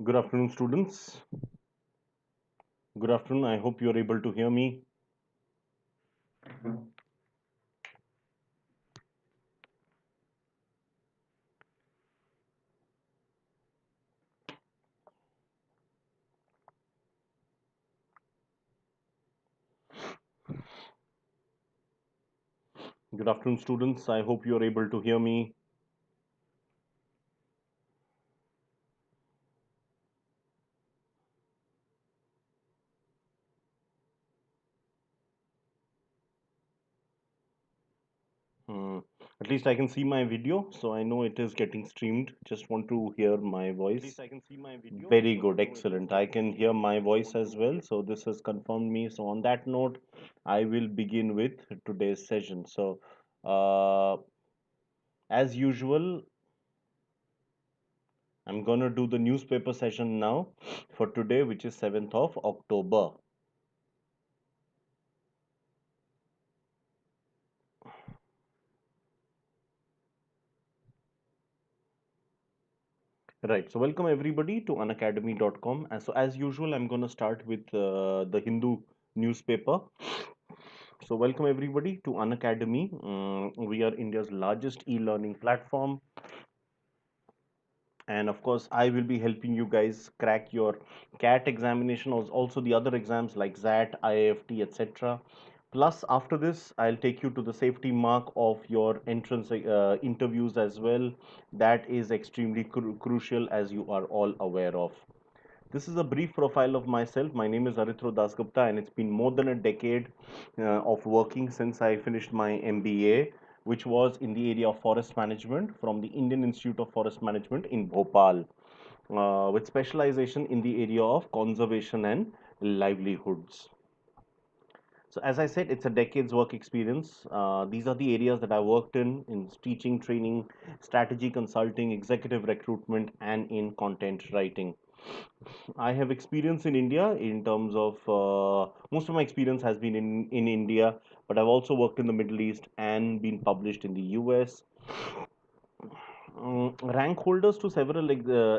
Good afternoon, students. Good afternoon. I hope you're able to hear me. Good afternoon, students. I hope you're able to hear me. Hmm. At least I can see my video, so I know it is getting streamed. Just want to hear my voice. Very good, excellent. I can hear my voice as well, so this has confirmed me. So on that note, I will begin with today's session. So, as usual, I'm gonna do the newspaper session now for today, which is 7th of October. Right. So welcome everybody to unacademy.com. And so as usual, I'm going to start with the Hindu newspaper. So welcome everybody to Unacademy. We are India's largest e-learning platform. And of course, I will be helping you guys crack your CAT examination, or also the other exams like ZAT, IAFT, etc. Plus, after this, I'll take you to the safety mark of your entrance interviews as well. That is extremely crucial, as you are all aware of. This is a brief profile of myself. My name is Aritro Dasgupta, and it's been more than a decade of working since I finished my MBA, which was in the area of forest management from the Indian Institute of Forest Management in Bhopal, with specialization in the area of conservation and livelihoods. So as I said, it's a decade's work experience. These are the areas that I worked in teaching, training, strategy consulting, executive recruitment, and in content writing. I have experience in India in terms of most of my experience has been in India, but I've also worked in the Middle East and been published in the US. Rank holders to several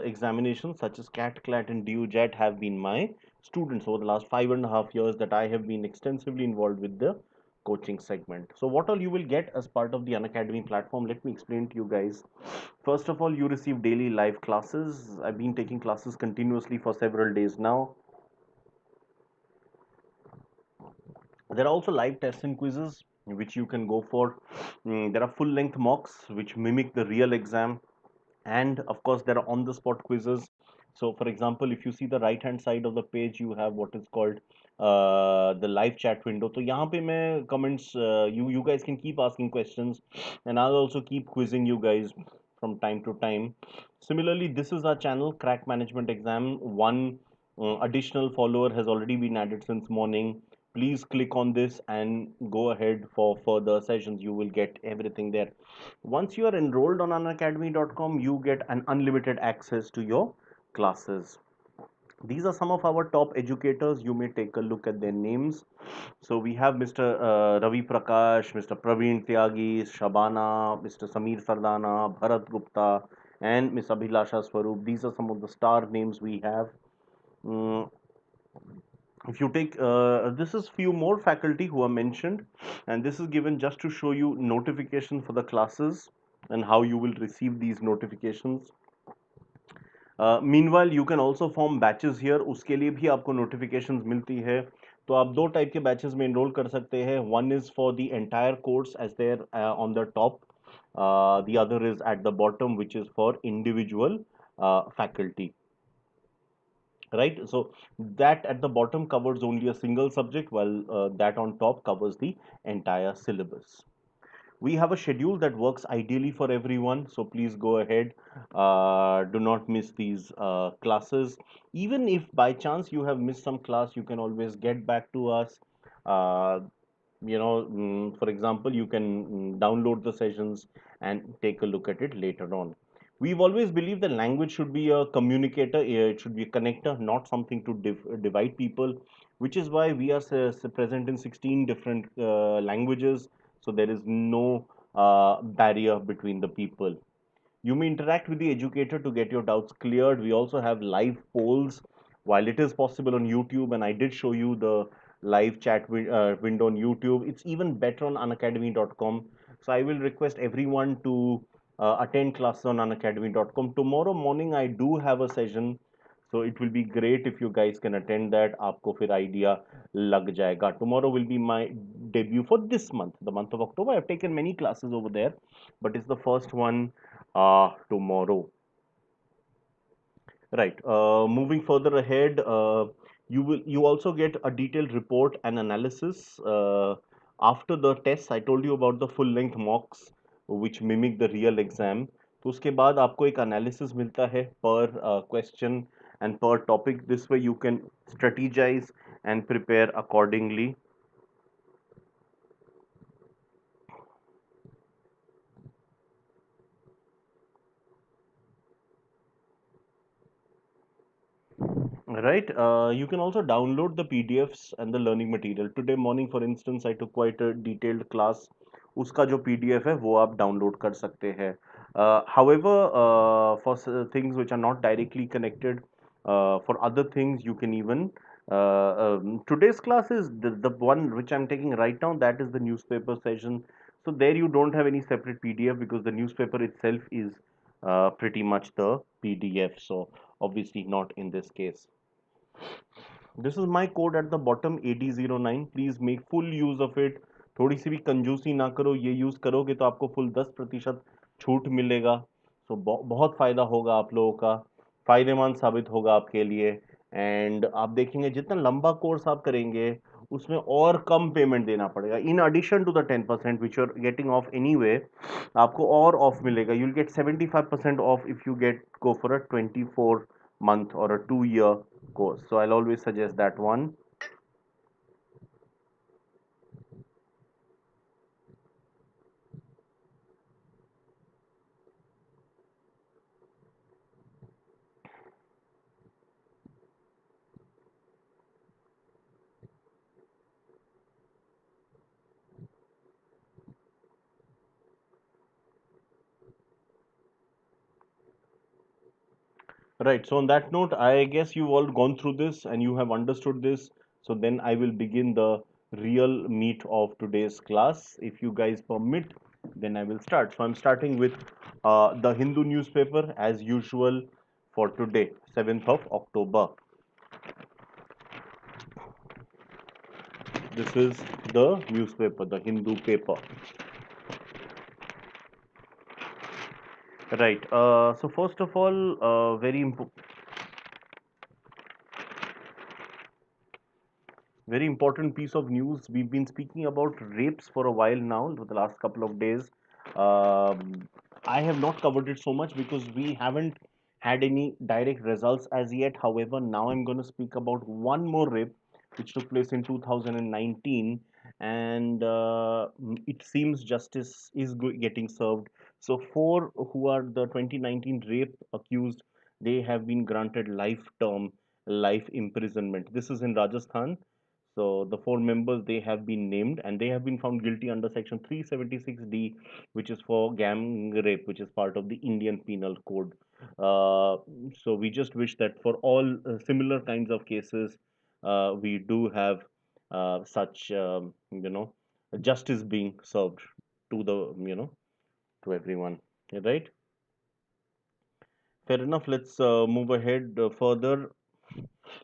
examinations such as CAT, CLAT, and DUJET have been my students over the last 5.5 years that I have been extensively involved with the coaching segment. So, what all you will get as part of the Unacademy platform, let me explain to you guys. First of all, you receive daily live classes. I've been taking classes continuously for several days now. There are also live tests and quizzes which you can go for. There are full length mocks which mimic the real exam, and of course there are on the spot quizzes. So for example, if you see the right hand side of the page, you have what is called the live chat window. So यहाँ पे मैं comments, you guys can keep asking questions, and I'll also keep quizzing you guys from time to time. Similarly, this is our channel, Crack Management Exam. One additional follower has already been added since morning. Please click on this and go ahead for further sessions. You will get everything there. Once you are enrolled on unacademy.com, you get an unlimited access to your classes. These are some of our top educators. You may take a look at their names. So we have Mr. Ravi Prakash, Mr. Praveen Tyagi, Shabana, Mr. Sameer Sardana, Bharat Gupta, and Ms. Abhilasha Swaroop. These are some of the star names we have. Mm, if you take this is few more faculty who are mentioned, and this is given just to show you notification for the classes and how you will receive these notifications. Meanwhile you can also form batches here, उसके लिए भी आपको notifications मिलती है. तो आप दो type के बैचेस में एनरोल कर सकते हैं. One is for the entire course as there on the top, the other is at the bottom which is for individual faculty, right? So that at the bottom covers only a single subject, while that on top covers the entire syllabus. We have a schedule that works ideally for everyone, so please go ahead, do not miss these classes. Even if by chance you have missed some class, you can always get back to us. uh, for example, you can download the sessions and take a look at it later on. We've always believed that language should be a communicator, it should be a connector, not something to divide people, which is why we are present in 16 different languages, so there is no barrier between the people. You may interact with the educator to get your doubts cleared. We also have live polls while it is possible on YouTube, and I did show you the live chat window on YouTube. It's even better on unacademy.com. So I will request everyone to attend classes on unacademy.com. Tomorrow morning, I do have a session. So it will be great if you guys can attend that. आपको फिर idea लग जाएगा. Tomorrow will be my debut for this month, the month of October. I've taken many classes over there, but it's the first one tomorrow. Right. Moving further ahead, you also get a detailed report and analysis after the tests. I told you about the full length mocks which mimic the real exam. तो उसके बाद आपको एक analysis मिलता है per question and per topic. This way you can strategize and prepare accordingly. Right. You can also download the PDFs and the learning material. Today morning, for instance, I took quite a detailed class. उसका जो PDF है वो आप download कर सकते हैं. However, for things which are not directly connected, for other things you can even. Today's class is the one which I'm taking right now. That is the newspaper session. So there you don't have any separate PDF because the newspaper itself is pretty much the PDF. So obviously not in this case. This is my code at the bottom AD09. Please make full use of it. थोड़ी सी भी कंजूसी ना करो. ये use करोगे तो आपको full 10% छूट मिलेगा. तो बहुत फायदा होगा आप लोगों का. फायदेमंद साबित होगा आपके लिए. एंड आप देखेंगे जितना लंबा कोर्स आप करेंगे उसमें और कम पेमेंट देना पड़ेगा. In addition to the 10% which you are getting off anyway, आपको और ऑफ मिलेगा. You will get 75% off if you get go for a 24 month or a 2 year course. So I'll always suggest that one. Right. So on that note, I guess you've all gone through this and you have understood this. So then I will begin the real meat of today's class. If you guys permit, then I will start. So I'm starting with the Hindu newspaper as usual for today, 7th of October. This is the newspaper, the Hindu paper. Right. So first of all, very important piece of news. We've been speaking about rapes for a while now, for the last couple of days. I have not covered it so much because we haven't had any direct results as yet. However, now I'm going to speak about one more rape which took place in 2019, and it seems justice is getting served. So, four who are the 2019 rape accused, they have been granted life term, life imprisonment. This is in Rajasthan. So the four members, they have been named and they have been found guilty under section 376D, which is for gang rape, which is part of the Indian Penal Code. So we just wish that for all similar kinds of cases, we do have such justice being served to the to everyone, right? Fair enough. Let's move ahead further.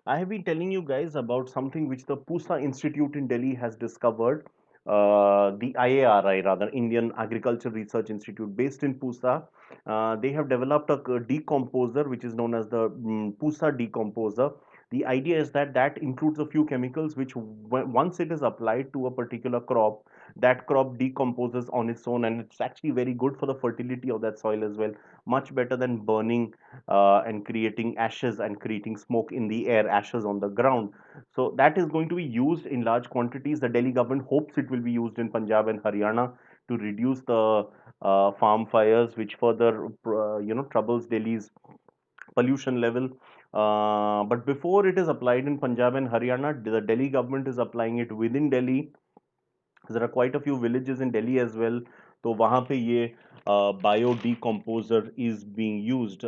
I have been telling you guys about something which the Pusa Institute in Delhi has discovered. The IARI, rather, Indian Agriculture Research Institute, based in Pusa. They have developed a decomposer which is known as the Pusa Decomposer. The idea is that that includes a few chemicals which, once it is applied to a particular crop, that crop decomposes on its own, and it's actually very good for the fertility of that soil as well. Much better than burning and creating ashes and creating smoke in the air, ashes on the ground. So that is going to be used in large quantities. The Delhi government hopes it will be used in Punjab and Haryana to reduce the farm fires, which further troubles Delhi's pollution level. But before it is applied in Punjab and Haryana, the Delhi government is applying it within Delhi. There are quite a few villages in Delhi as well. तो वहाँ पे ये bio decomposer is being used.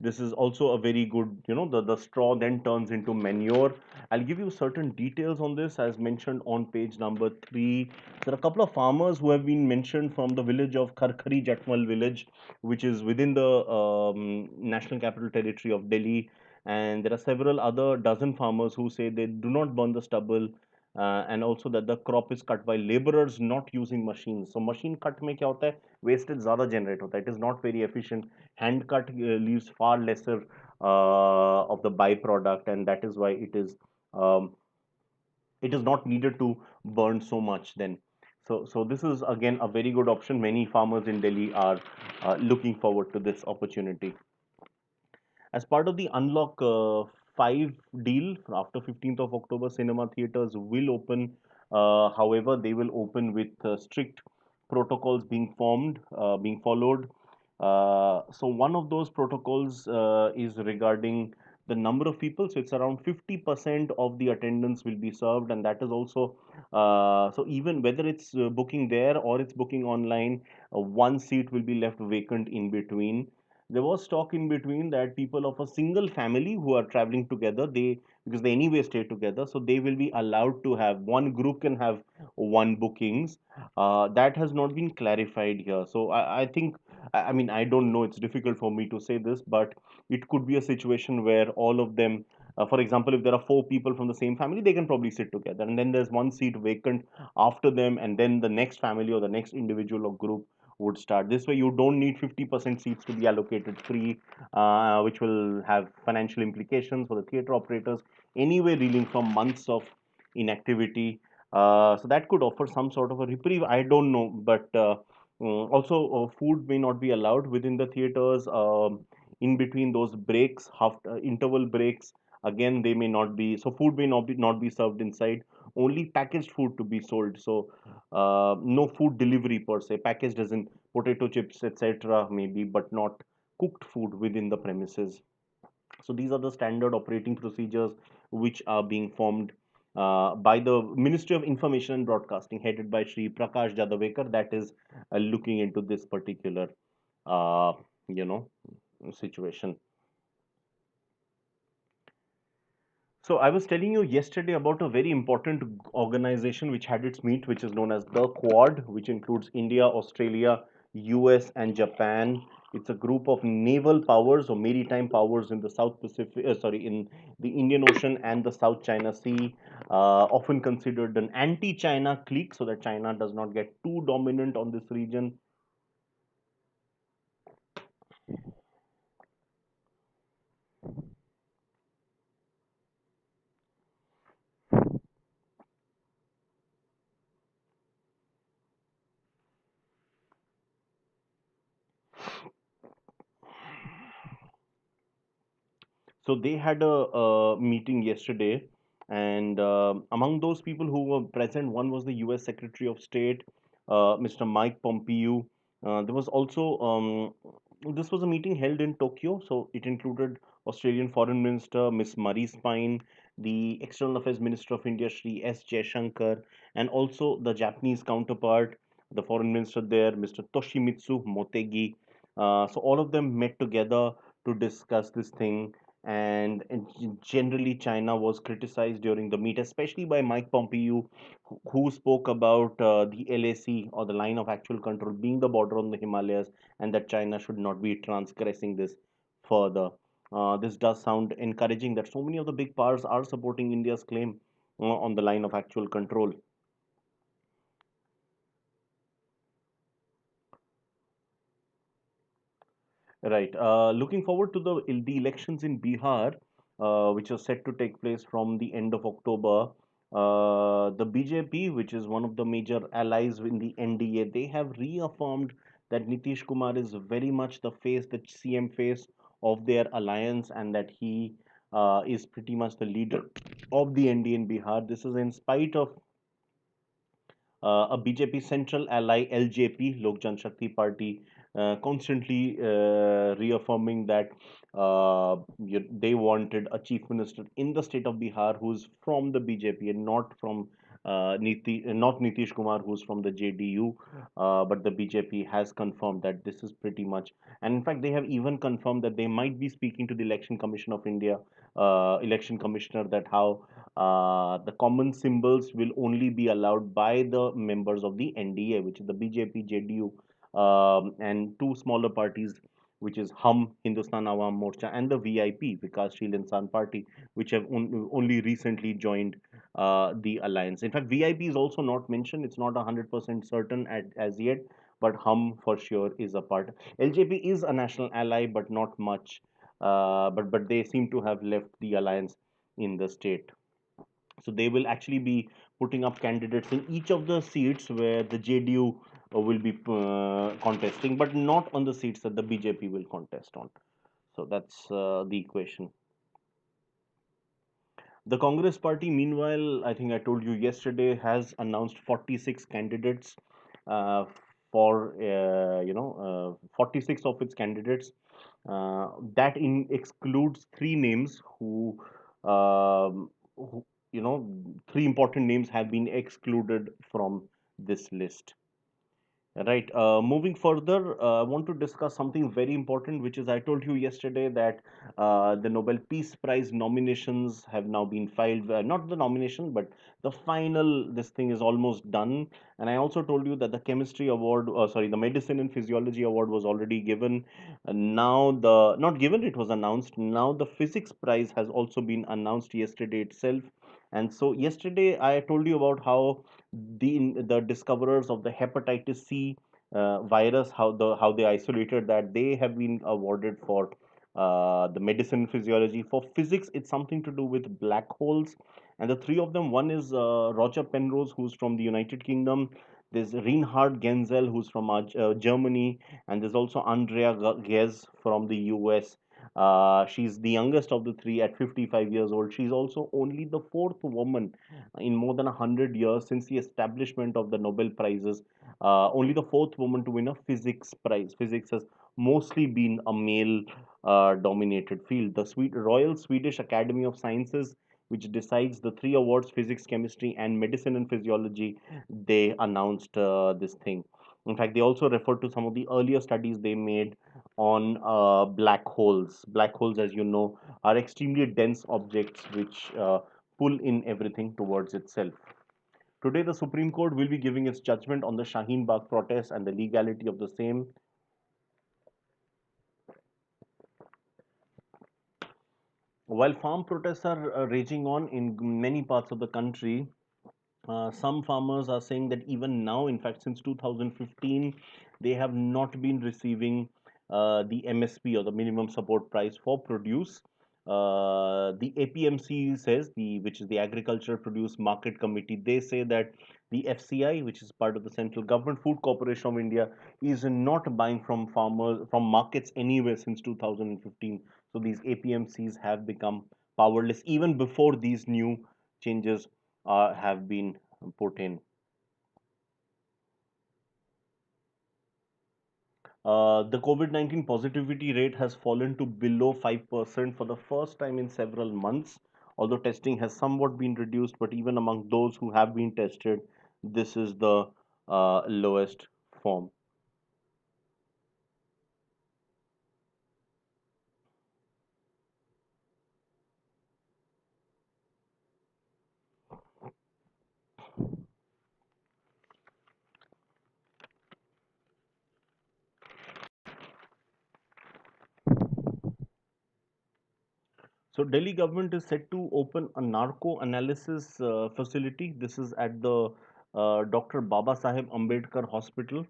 This is also a very good, the straw then turns into manure. I'll give you certain details on this as mentioned on page number 3. There are a couple of farmers who have been mentioned from the village of Kharkhari Jatmal village, which is within the National Capital Territory of Delhi. And there are several other dozen farmers who say they do not burn the stubble, and also that the crop is cut by laborers not using machines. So machine cut में क्या होता है, wastage ज़्यादा generate होता है. It is not very efficient. Hand cut leaves far lesser of the byproduct, and that is why um, it is not needed to burn so much then. So this is again a very good option. Many farmers in Delhi are looking forward to this opportunity. As part of the Unlock 5 deal, after 15th of October, cinema theaters will open. However, they will open with strict protocols being followed. So one of those protocols is regarding the number of people. So it's around 50% of the attendance will be served, and that is also so even whether it's booking there or it's booking online, one seat will be left vacant in between. There was talk in between that people of a single family who are traveling together, they, because they anyway stay together, so they will be allowed to have, one group can have one bookings. That has not been clarified here, so I think, I mean, I don't know, it's difficult for me to say this, but it could be a situation where all of them, for example, if there are 4 people from the same family, they can probably sit together, and then there's one seat vacant after them, and then the next family or the next individual or group would start. This way, you don't need 50% seats to be allocated free, which will have financial implications for the theater operators, anyway, reeling from months of inactivity. So that could offer some sort of a reprieve. I don't know, but also food may not be allowed within the theaters. In between those breaks, half interval breaks, again they may not be. So food may not be served inside. Only packaged food to be sold. So no food delivery per se. Packaged as in potato chips, etc. maybe, but not cooked food within the premises. So these are the standard operating procedures which are being formed by the Ministry of Information and Broadcasting, headed by Shri Prakash Jadavekar, that is looking into this particular, uh, you know, situation. So I was telling you yesterday about a very important organization which had its meet, which is known as the Quad, which includes India, Australia, US, and Japan. It's a group of naval powers or maritime powers in the South Pacific, in the Indian Ocean and the South China Sea, often considered an anti-China clique, so that China does not get too dominant on this region. So they had a meeting yesterday, and among those people who were present, one was the U.S. Secretary of State, Mr. Mike Pompeo. There was also this was a meeting held in Tokyo, so it included Australian Foreign Minister Miss Marie Spine, the External Affairs Minister of India Shri S. Jaishankar, and also the Japanese counterpart, the Foreign Minister there, Mr. Toshimitsu Motegi. So all of them met together to discuss this thing, and generally China was criticized during the meet, especially by Mike Pompeo, who spoke about the LAC, or the line of actual control, being the border on the Himalayas, and that China should not be transgressing this further. This does sound encouraging that so many of the big powers are supporting India's claim on the line of actual control. Right. Looking forward to the elections in Bihar, which are set to take place from the end of October. The BJP, which is one of the major allies in the NDA, they have reaffirmed that Nitish Kumar is very much the CM face of their alliance, and that he is pretty much the leader of the NDA in Bihar. This is in spite of a BJP central ally, LJP, Lok Janshakti Party, constantly reaffirming that they wanted a chief minister in the state of Bihar who's from the BJP and not from not Nitish Kumar, who's from the JDU, but the BJP has confirmed that this is pretty much. And in fact, they have even confirmed that they might be speaking to the Election Commission of India, election commissioner, that how the common symbols will only be allowed by the members of the NDA, which is the BJP, JDU, and two smaller parties, which is Hum, Hindustan Awam Morcha, and the VIP, Vikassheel Insan Party, which have only recently joined the alliance. In fact, VIP is also not mentioned. It's not 100% certain as yet, but Hum for sure is a part. LJP is a national ally, but not much. But they seem to have left the alliance in the state. So they will actually be putting up candidates in each of the seats where the JDU will be contesting, but not on the seats that the BJP will contest on. So that's the equation. The Congress party, meanwhile, I think I told you yesterday, has announced 46 candidates uh, for 46 of its candidates. That excludes three names who, three important names have been excluded from this list. Right. Moving further, I want to discuss something very important, which is I told you yesterday that the Nobel Peace Prize nominations have now been filed. Not the nomination, but the final, this thing is almost done. And I also told you that the chemistry award, sorry, the medicine and physiology award was already given. Now not given, it was announced. Now the physics prize has also been announced yesterday itself. And so yesterday I told you about how the discoverers of the hepatitis C virus, how they isolated that, they have been awarded for the medicine physiology. For physics, it's something to do with black holes, and the three of them, one is Roger Penrose, who's from the United Kingdom. There's Reinhard Genzel, who's from Germany, and there's also Andrea Ghez from the US. She's the youngest of the three at 55 years old. She's also only the fourth woman in more than 100 years since the establishment of the Nobel Prizes. Only the fourth woman to win a physics prize. Physics has mostly been a male dominated field. The Royal Swedish Academy of Sciences, which decides the three awards, physics, chemistry, and medicine and physiology, they announced this thing. In fact, they also referred to some of the earlier studies they made on black holes. Black holes, as you know, are extremely dense objects which pull in everything towards itself. Today, the Supreme Court will be giving its judgment on the Shaheen Bagh protest and the legality of the same. While farm protests are raging on in many parts of the country, some farmers are saying that even now, in fact, since 2015, they have not been receiving the MSP, or the minimum support price for produce. The APMC says, which is the Agriculture Produce Market Committee, they say that the FCI, which is part of the Central Government Food Corporation of India, is not buying from farmers from markets anywhere since 2015. So these APMCs have become powerless even before these new changes have been put in. The COVID 19 positivity rate has fallen to below 5% for the first time in several months. Although testing has somewhat been reduced, but even among those who have been tested, this is the lowest form. So Delhi government is set to open a narco analysis facility. This is at the Dr. Baba Saheb Ambedkar Hospital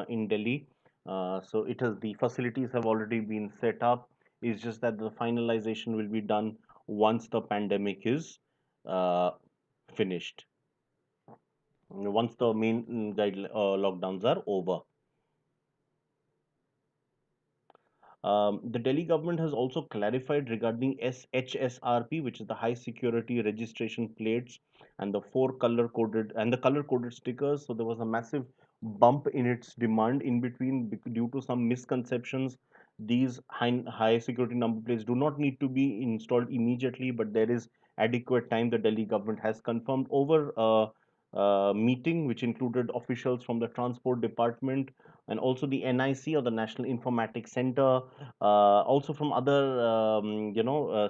in Delhi. So it has the facilities have already been set up. It's just that the finalization will be done once the pandemic is uh, finished. Once the main lockdowns are over. The Delhi government has also clarified regarding HSRP, which is the high security registration plates, and the color coded stickers. So there was a massive bump in its demand in between due to some misconceptions. These high security number plates do not need to be installed immediately, but there is adequate time. The Delhi government has confirmed over meeting, which included officials from the transport department and also the NIC, or the National Informatics Center, also from other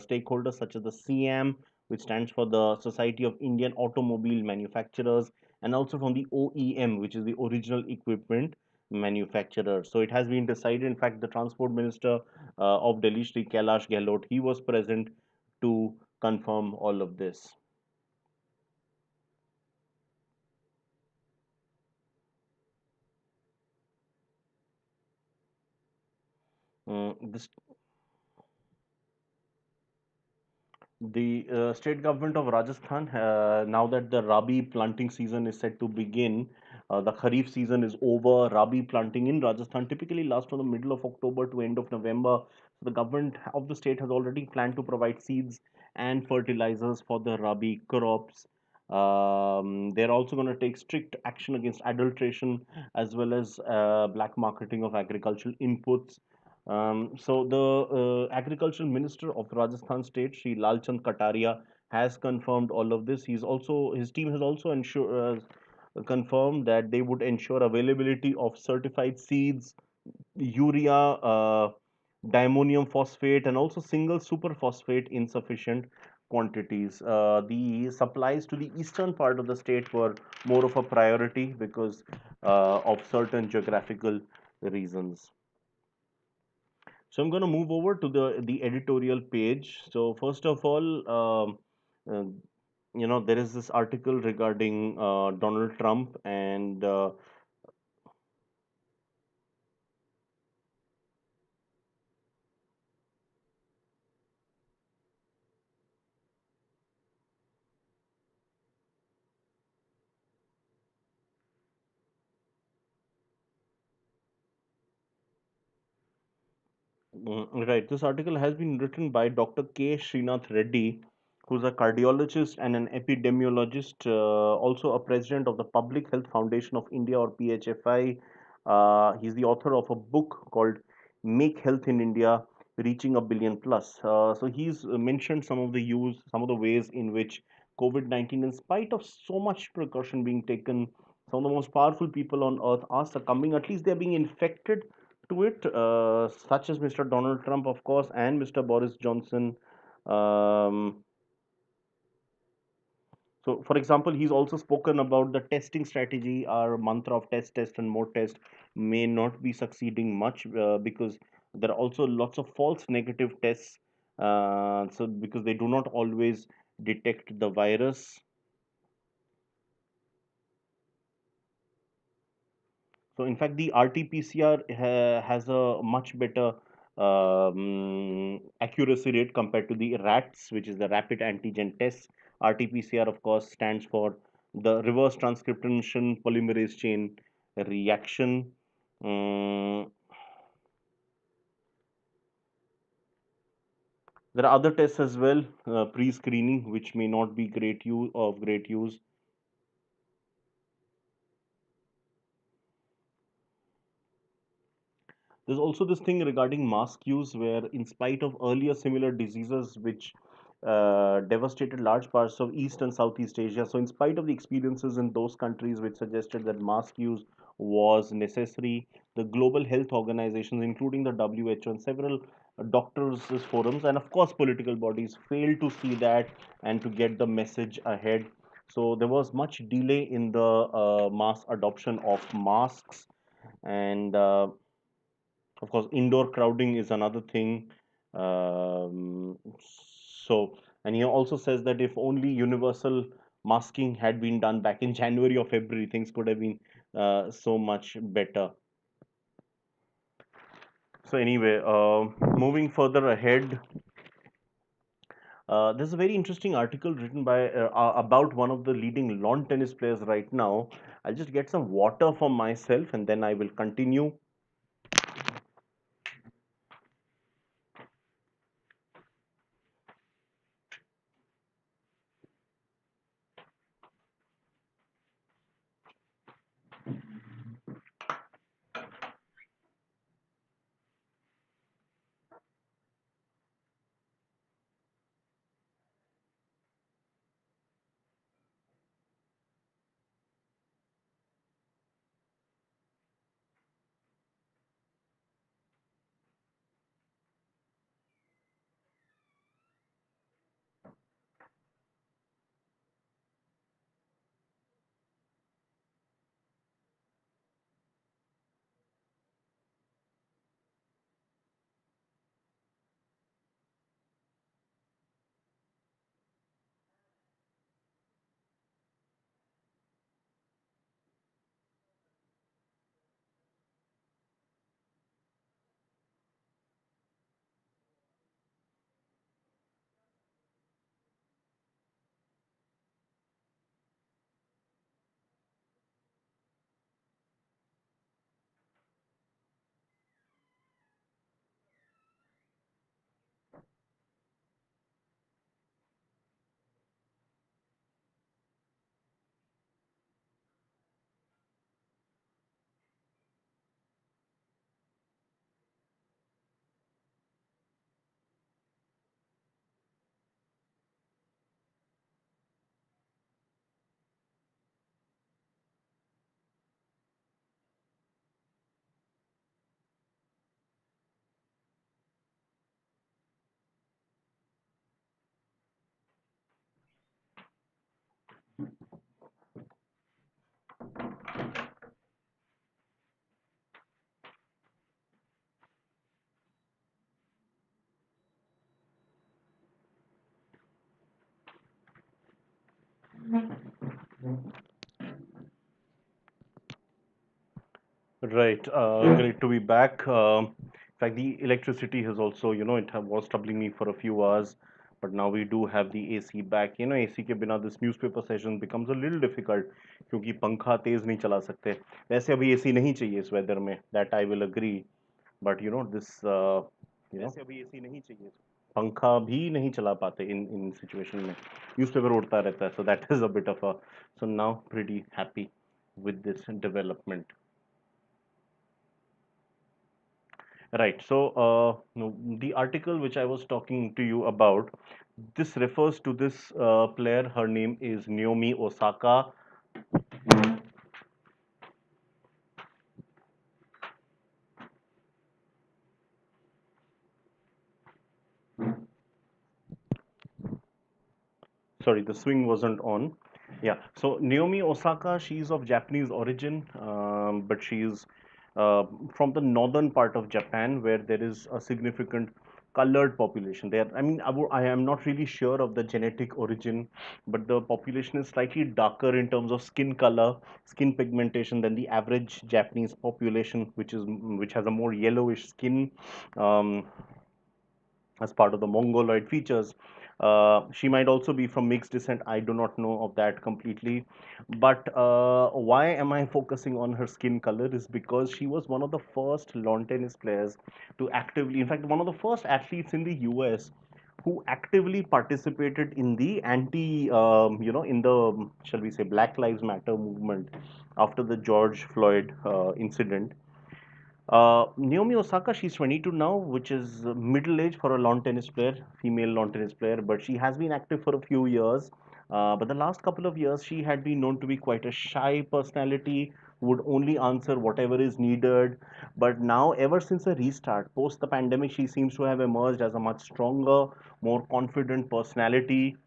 stakeholders such as the CM, which stands for the Society of Indian Automobile Manufacturers, and also from the OEM, which is the original equipment manufacturer. So it has been decided. In fact, the Transport Minister of Delhi, Shri Kailash Gehlot, he was present to confirm all of this. This The state government of Rajasthan, now that the Rabi planting season is set to begin, the Kharif season is over. Rabi planting in Rajasthan typically lasts from the middle of October to end of November. So the government of the state has already planned to provide seeds and fertilizers for the Rabi crops. They're also going to take strict action against adulteration as well as black marketing of agricultural inputs. So the agricultural minister of Rajasthan state, Sri Lalchand Kataria, has confirmed all of this. His team has also confirmed that they would ensure availability of certified seeds, urea, diammonium phosphate, and also single superphosphate in sufficient quantities. The supplies to the eastern part of the state were more of a priority because of certain geographical reasons. So I'm going to move over to the editorial page. So first of all, uh, there is this article regarding Donald Trump and right. This article has been written by Dr. K. Srinath Reddy, who's a cardiologist and an epidemiologist, also a president of the Public Health Foundation of India, or PHFI. He's the author of a book called Make Health in India Reaching a Billion Plus. So he's mentioned some of the ways in which COVID-19, in spite of so much precaution being taken, some of the most powerful people on earth are succumbing. At least they're being infected to it, such as Mr. Donald Trump, of course, and Mr. Boris Johnson. Um, so, for example, he's also spoken about the testing strategy. Our mantra of test, test, and more test may not be succeeding much because there are also lots of false negative tests. So, because they do not always detect the virus. So, in fact, the RT-PCR has a much better accuracy rate compared to the RATs, which is the rapid antigen test. RT-PCR, of course, stands for the reverse transcription polymerase chain reaction. Um, there are other tests as well, pre-screening, which may not be great use. There's also this thing regarding mask use, where, in spite of earlier similar diseases which devastated large parts of East and Southeast Asia, so in spite of the experiences in those countries which suggested that mask use was necessary, the global health organizations, including the WHO and several doctors' forums, and of course political bodies, failed to see that and to get the message ahead. So there was much delay in the mass adoption of masks, and of course, indoor crowding is another thing. So, and he also says that if only universal masking had been done back in January or February, things could have been so much better. So, anyway, moving further ahead, there's a very interesting article written by about one of the leading lawn tennis players right now. I'll just get some water for myself and then I will continue. Right. Great to be back. In fact, the electricity has also, was troubling me for a few hours, but now we do have the AC back. AC के बिना this newspaper session becomes a little difficult क्योंकि पंखा तेज नहीं चला सकते. वैसे अभी AC नहीं चाहिए इस weather में. That I will agree. But this, वैसे अभी AC नहीं चाहिए. पंखा भी नहीं चला पाते इन सिचुएशन में. न्यूज़पेपर उड़ता रहता है. So that is a bit of a. So now pretty happy with this development. Right. So, no, the article which I was talking to you about, this refers to this player. Her name is Naomi Osaka. Sorry, the swing wasn't on. Yeah. So Naomi Osaka, she's of Japanese origin, but she's uh, from the northern part of Japan, where there is a significant colored population there. I mean, I am not really sure of the genetic origin, but the population is slightly darker in terms of skin color, skin pigmentation than the average Japanese population, which has a more yellowish skin. Um, as part of the Mongoloid features. She might also be from mixed descent. I do not know of that completely. But why am I focusing on her skin color is because she was one of the first lawn tennis players to actively, in fact, one of the first athletes in the US who actively participated in the in the, shall we say, Black Lives Matter movement after the George Floyd incident. Naomi Osaka, she's 22 now, which is middle age for a lawn tennis player, female lawn tennis player, but she has been active for a few years. But the last couple of years, she had been known to be quite a shy personality, would only answer whatever is needed. But now, ever since the restart, post the pandemic, she seems to have emerged as a much stronger, more confident personality.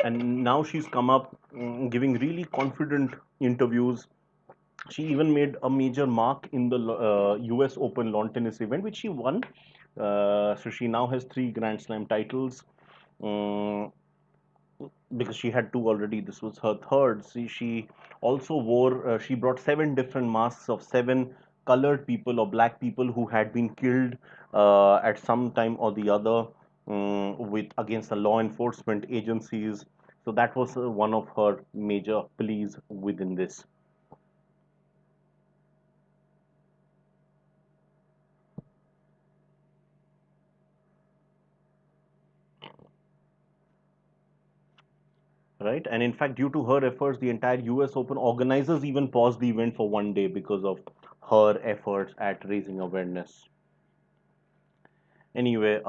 And now she's come up giving really confident interviews. She even made a major mark in the US Open lawn tennis event, which she won. So she now has three Grand Slam titles. Um, because she had two already. This was her third. She also wore, she brought seven different masks of seven colored people or black people who had been killed at some time or the other with against the law enforcement agencies. So that was one of her major pleas within this. Right, and in fact, due to her efforts, the entire US Open organizers even paused the event for one day because of her efforts at raising awareness. Anyway,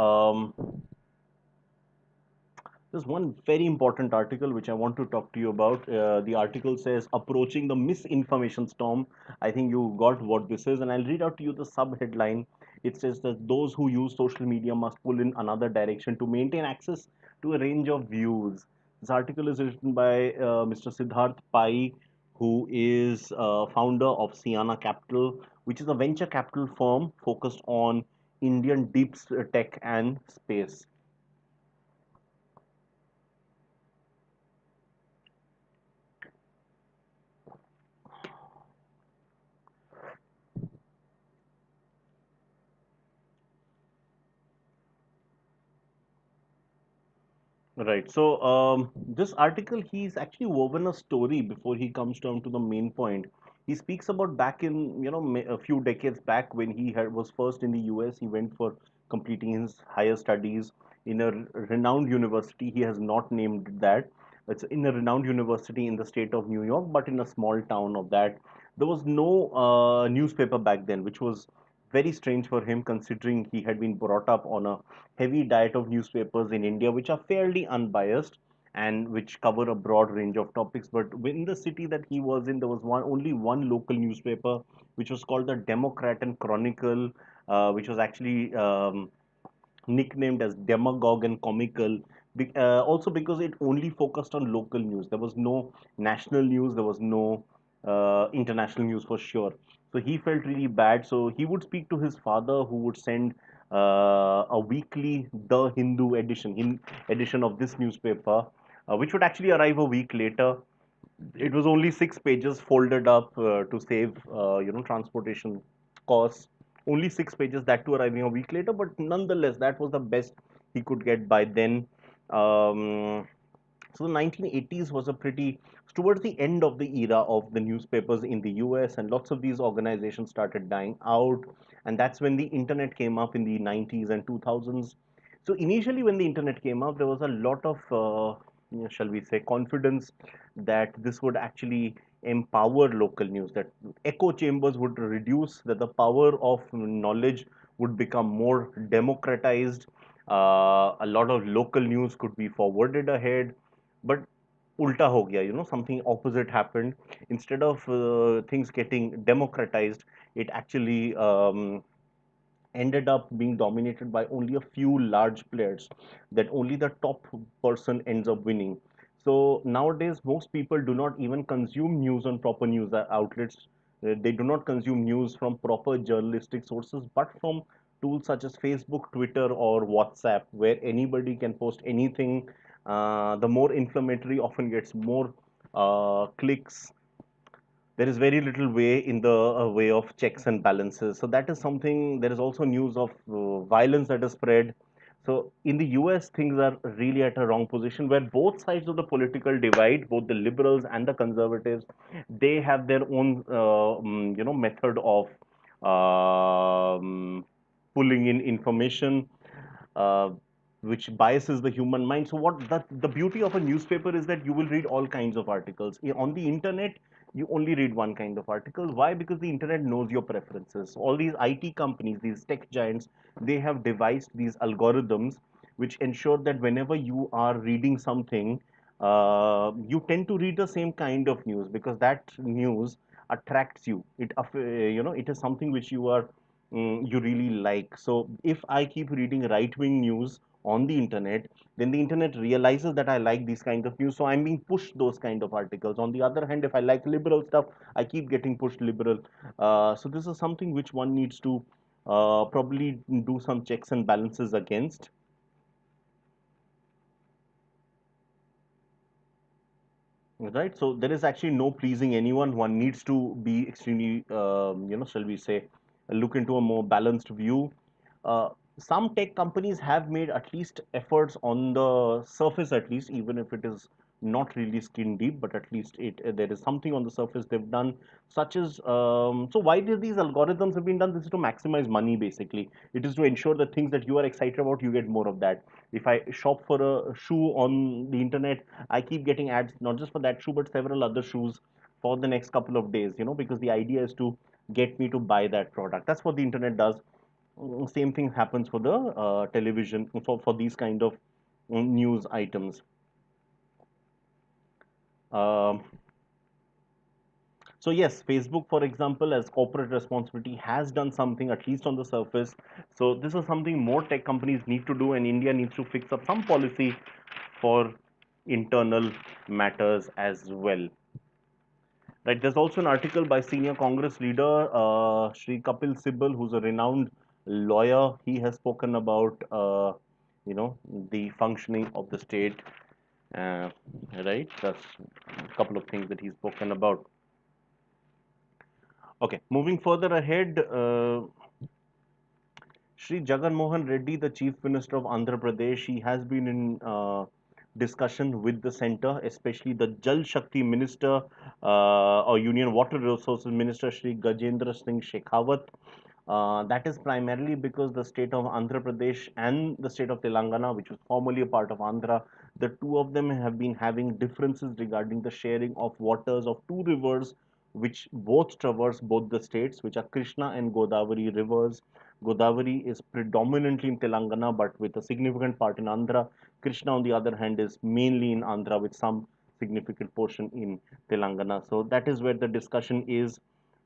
there's one very important article which I want to talk to you about. The article says approaching the misinformation storm. I think you got what this is, and I'll read out to you the sub headline. It says that those who use social media must pull in another direction to maintain access to a range of views. This article is written by Mr. Siddharth Pai, who is founder of Siana Capital, which is a venture capital firm focused on Indian deep tech and space. Right. So, this article, he's actually woven a story before he comes down to the main point. He speaks about back in, a few decades back when was first in the US. He went for completing his higher studies in a renowned university. He has not named that. It's in a renowned university in the state of New York, but in a small town of that. There was no newspaper back then, which was very strange for him considering he had been brought up on a heavy diet of newspapers in India, which are fairly unbiased and which cover a broad range of topics. But in the city that he was in, there was only one local newspaper, which was called the Democrat and Chronicle, which was actually nicknamed as demagogue and comical. Also because it only focused on local news. There was no national news. There was no international news for sure. So he felt really bad. So he would speak to his father, who would send a weekly The Hindu edition of this newspaper, which would actually arrive a week later. It was only 6 pages folded up to save transportation costs. Only 6 pages, that too arriving a week later, but nonetheless that was the best he could get by then. So the 1980s was a pretty towards the end of the era of the newspapers in the US, and lots of these organizations started dying out, and that's when the internet came up in the 90s and 2000s. So initially when the internet came up, there was a lot of shall we say confidence that this would actually empower local news, that echo chambers would reduce, that the power of knowledge would become more democratized. A lot of local news could be forwarded ahead, but ulta ho gaya, something opposite happened. Instead of things getting democratized, it actually ended up being dominated by only a few large players, that only the top person ends up winning. So nowadays most people do not even consume news on proper news outlets. They do not consume news from proper journalistic sources, but from tools such as Facebook, Twitter, or WhatsApp, where anybody can post anything. The more inflammatory often gets more clicks. There is very little way in the way of checks and balances. So that is something. There is also news of violence that is spread. So in the US, things are really at a wrong position, where both sides of the political divide, both the liberals and the conservatives, they have their own, method of pulling in information, uh, which biases the human mind. So what the beauty of a newspaper is that you will read all kinds of articles. On the internet, you only read one kind of article. Why? Because the internet knows your preferences. All these IT companies, these tech giants, they have devised these algorithms which ensure that whenever you are reading something, you tend to read the same kind of news, because that news attracts you. It is something which you really like. So if I keep reading right wing news on the internet, then the internet realizes that I like these kinds of news, so I'm being pushed those kind of articles. On the other hand, if I like liberal stuff, I keep getting pushed liberal. So this is something which one needs to probably do some checks and balances against. Right, so there is actually no pleasing anyone. One needs to be extremely, shall we say, look into a more balanced view. Some tech companies have made at least efforts on the surface, at least, even if it is not really skin deep, but at least there is something on the surface they've done, such as so. Why did these algorithms have been done? This is to maximize money, basically. It is to ensure that things that you are excited about, you get more of that. If I shop for a shoe on the internet, I keep getting ads not just for that shoe, but several other shoes for the next couple of days, because the idea is to get me to buy that product. That's what the internet does. Same thing happens for the television, for these kind of news items. Um, so yes, Facebook, for example, as corporate responsibility, has done something, at least on the surface. So this is something more tech companies need to do, and India needs to fix up some policy for internal matters as well. Right. There's also an article by senior Congress leader Shri Kapil Sibal, who's a renowned lawyer. He has spoken about the functioning of the state. Uh, right. That's a couple of things that he's spoken about. Okay. Moving further ahead, Shri Jagan Mohan Reddy, the Chief Minister of Andhra Pradesh, he has been in discussion with the center, especially the Jal Shakti Minister or Union Water Resources Minister, Shri Gajendra Singh Shekhawat. That is primarily because the state of Andhra Pradesh and the state of Telangana, which was formerly a part of Andhra, the two of them have been having differences regarding the sharing of waters of two rivers which both traverse both the states, which are Krishna and Godavari rivers. Godavari is predominantly in Telangana, but with a significant part in Andhra. Krishna, on the other hand, is mainly in Andhra with some significant portion in Telangana. So that is where the discussion is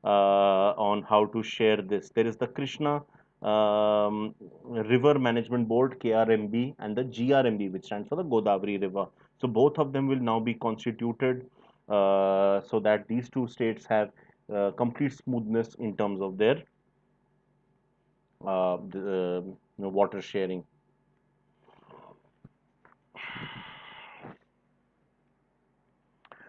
on how to share this. There is the Krishna River Management Board, KRMB, and the GRMB, which stands for the Godavari River. So both of them will now be constituted. so that these two states have complete smoothness in terms of their water sharing.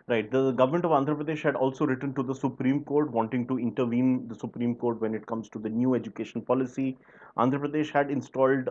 Right. The government of Andhra Pradesh had also written to the Supreme Court wanting to intervene the Supreme Court when it comes to the new education policy. Andhra Pradesh had installed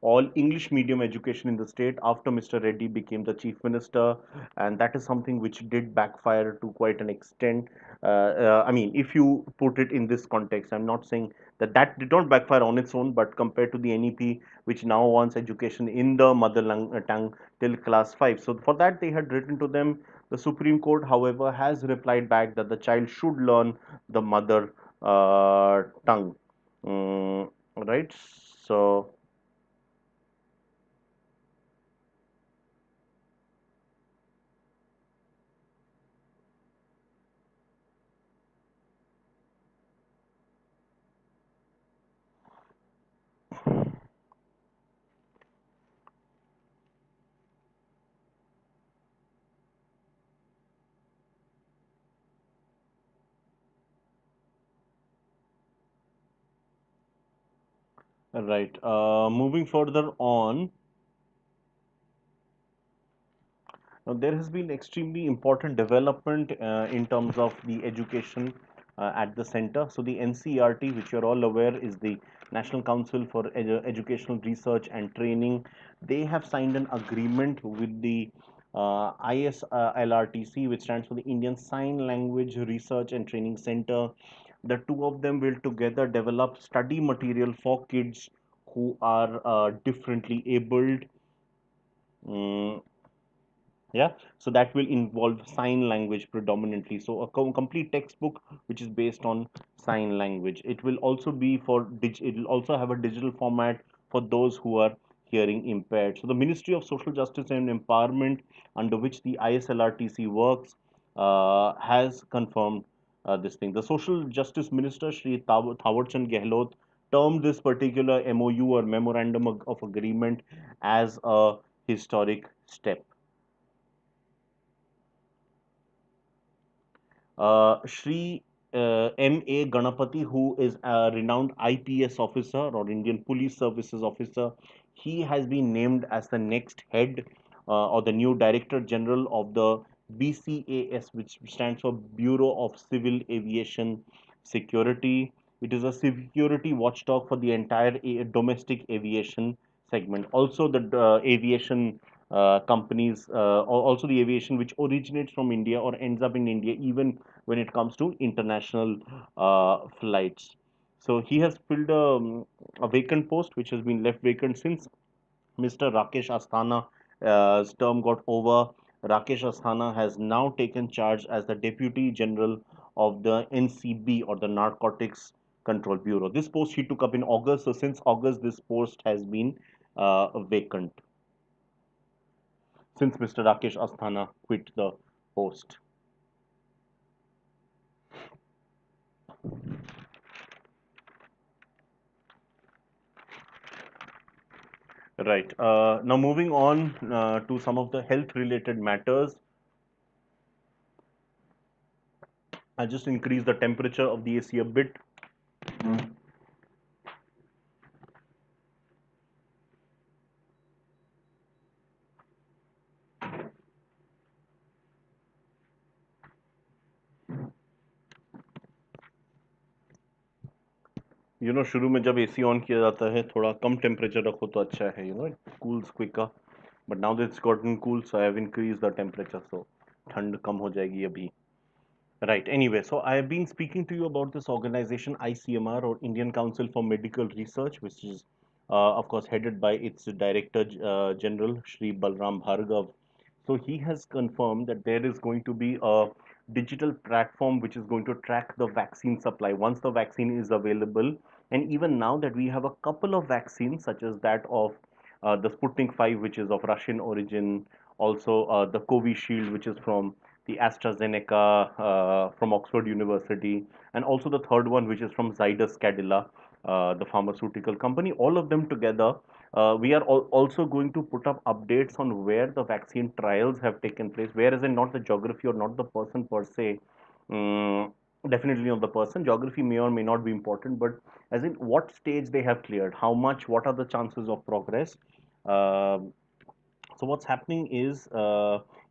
all English medium education in the state after Mr. Reddy became the chief minister, and that is something which did backfire to quite an extent. I mean, if you put it in this context, I'm not saying that that did not backfire on its own, but compared to the NEP, which now wants education in the mother tongue till class 5. So for that, they had written to them. The Supreme Court, however, has replied back that the child should learn the mother tongue. Right? So, right. Moving further on, now, there has been extremely important development in terms of the education at the center. So the NCERT, which you're all aware, is the National Council for Educational Research and Training. They have signed an agreement with the ISLRTC, which stands for the Indian Sign Language Research and Training Center. The two of them will together develop study material for kids who are differently abled. Mm, yeah, so that will involve sign language predominantly, so a complete textbook which is based on sign language. It will also be for it will also have a digital format for those who are hearing impaired. So the Ministry of Social Justice and Empowerment, under which the ISLRTC works, has confirmed this thing. The Social Justice Minister Shri Thawarchand Gehlot termed this particular MOU or memorandum of agreement as a historic step. Shri M.A. Ganapati, who is a renowned IPS officer or Indian Police Services officer, he has been named as the next head or the new Director General of the BCAS, which stands for Bureau of Civil Aviation Security. It is a security watchdog for the entire domestic aviation segment. Also, the aviation companies, also the aviation which originates from India or ends up in India, even when it comes to international flights. So he has filled a vacant post which has been left vacant since Mr. Rakesh Asthana's term got over. Rakesh Asthana has now taken charge as the Deputy General of the NCB or the Narcotics Control Bureau. This post he took up in August. So since August, this post has been vacant since Mr. Rakesh Asthana quit the post. Right. Now, moving on to some of the health related matters, I'll just increase the temperature of the AC a bit. शुरू में जब AC on किया जाता है थोड़ा कम temperature रखो तो अच्छा है it cools quicker, but now that it's gotten cool, so I have increased the temperature, so ठंड कम हो जाएगी अभी. Right. Anyway, so I have been speaking to you about this organization ICMR or Indian Council for Medical Research, which is, of course, headed by its Director General Shri Balram Bhargav. So he has confirmed that there is going to be a digital platform which is going to track the vaccine supply once the vaccine is available. And even now that we have a couple of vaccines, such as that of the Sputnik 5, which is of Russian origin, also the Covishield, which is from the AstraZeneca from Oxford University, and also the third one, which is from Zydus Cadila. the pharmaceutical company, all of them together. We are also going to put up updates on where the vaccine trials have taken place, whereas in not the geography or not the person per se. um, Definitely not the person. Geography may or may not be important, but as in what stage they have cleared, how much, what are the chances of progress. Um so what's happening is,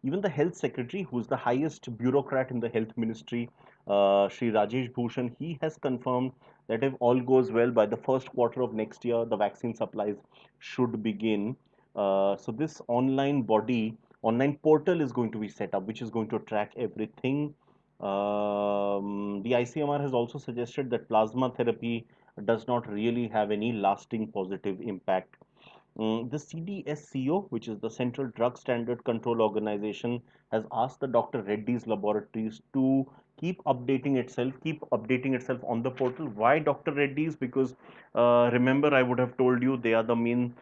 even the health secretary, who's the highest bureaucrat in the health ministry, Sri Rajesh Bhushan, he has confirmed that if all goes well, by the first quarter of next year, the vaccine supplies should begin. So this online portal is going to be set up, which is going to track everything. The ICMR has also suggested that plasma therapy does not really have any lasting positive impact. The CDSCO, which is the Central Drug Standard Control Organization, has asked the Dr. Reddy's laboratories to keep updating itself on the portal. Why Dr. Reddy's? Because remember, I would have told you they are the main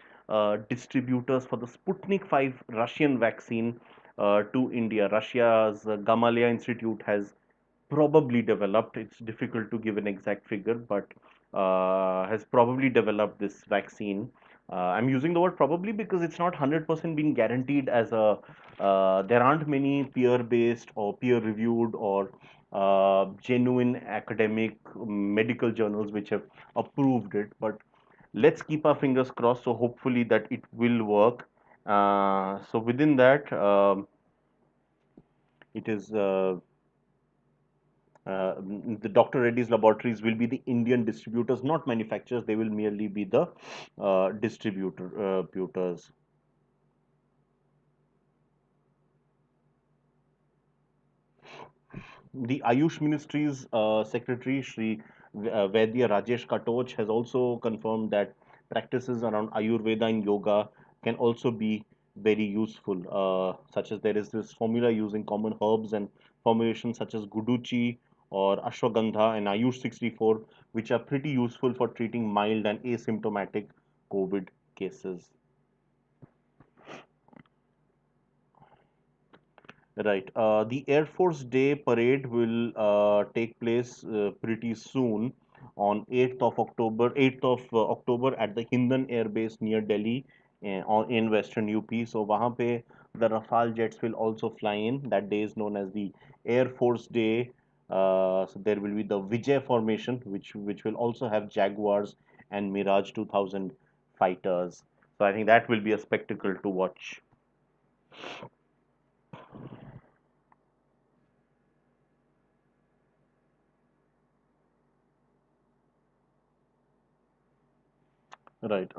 distributors for the Sputnik 5 Russian vaccine to India. Russia's Gamaleya Institute has probably developed, it's difficult to give an exact figure, but has probably developed this vaccine. I'm using the word probably because it's not 100% being guaranteed as a, there aren't many peer-based or peer-reviewed or genuine academic medical journals which have approved it, but let's keep our fingers crossed. So hopefully that it will work. So within that, it is the Dr. Reddy's laboratories will be the Indian distributors, not manufacturers. They will merely be the distributors. The Ayush Ministry's secretary, Sri Vaidya Rajesh Katoch, has also confirmed that practices around Ayurveda and yoga can also be very useful, such as there is this formula using common herbs and formulations such as Guduchi or Ashwagandha and Ayush 64, which are pretty useful for treating mild and asymptomatic COVID cases. Right. The Air Force Day parade will take place pretty soon on 8th of October, 8th of October at the Hindan Air Base near Delhi in western UP. So वहाँ पे the Rafale jets will also fly in. That day is known as the Air Force Day. So there will be the Vijay formation, which will also have Jaguars and Mirage 2000 fighters. So I think that will be a spectacle to watch. Right.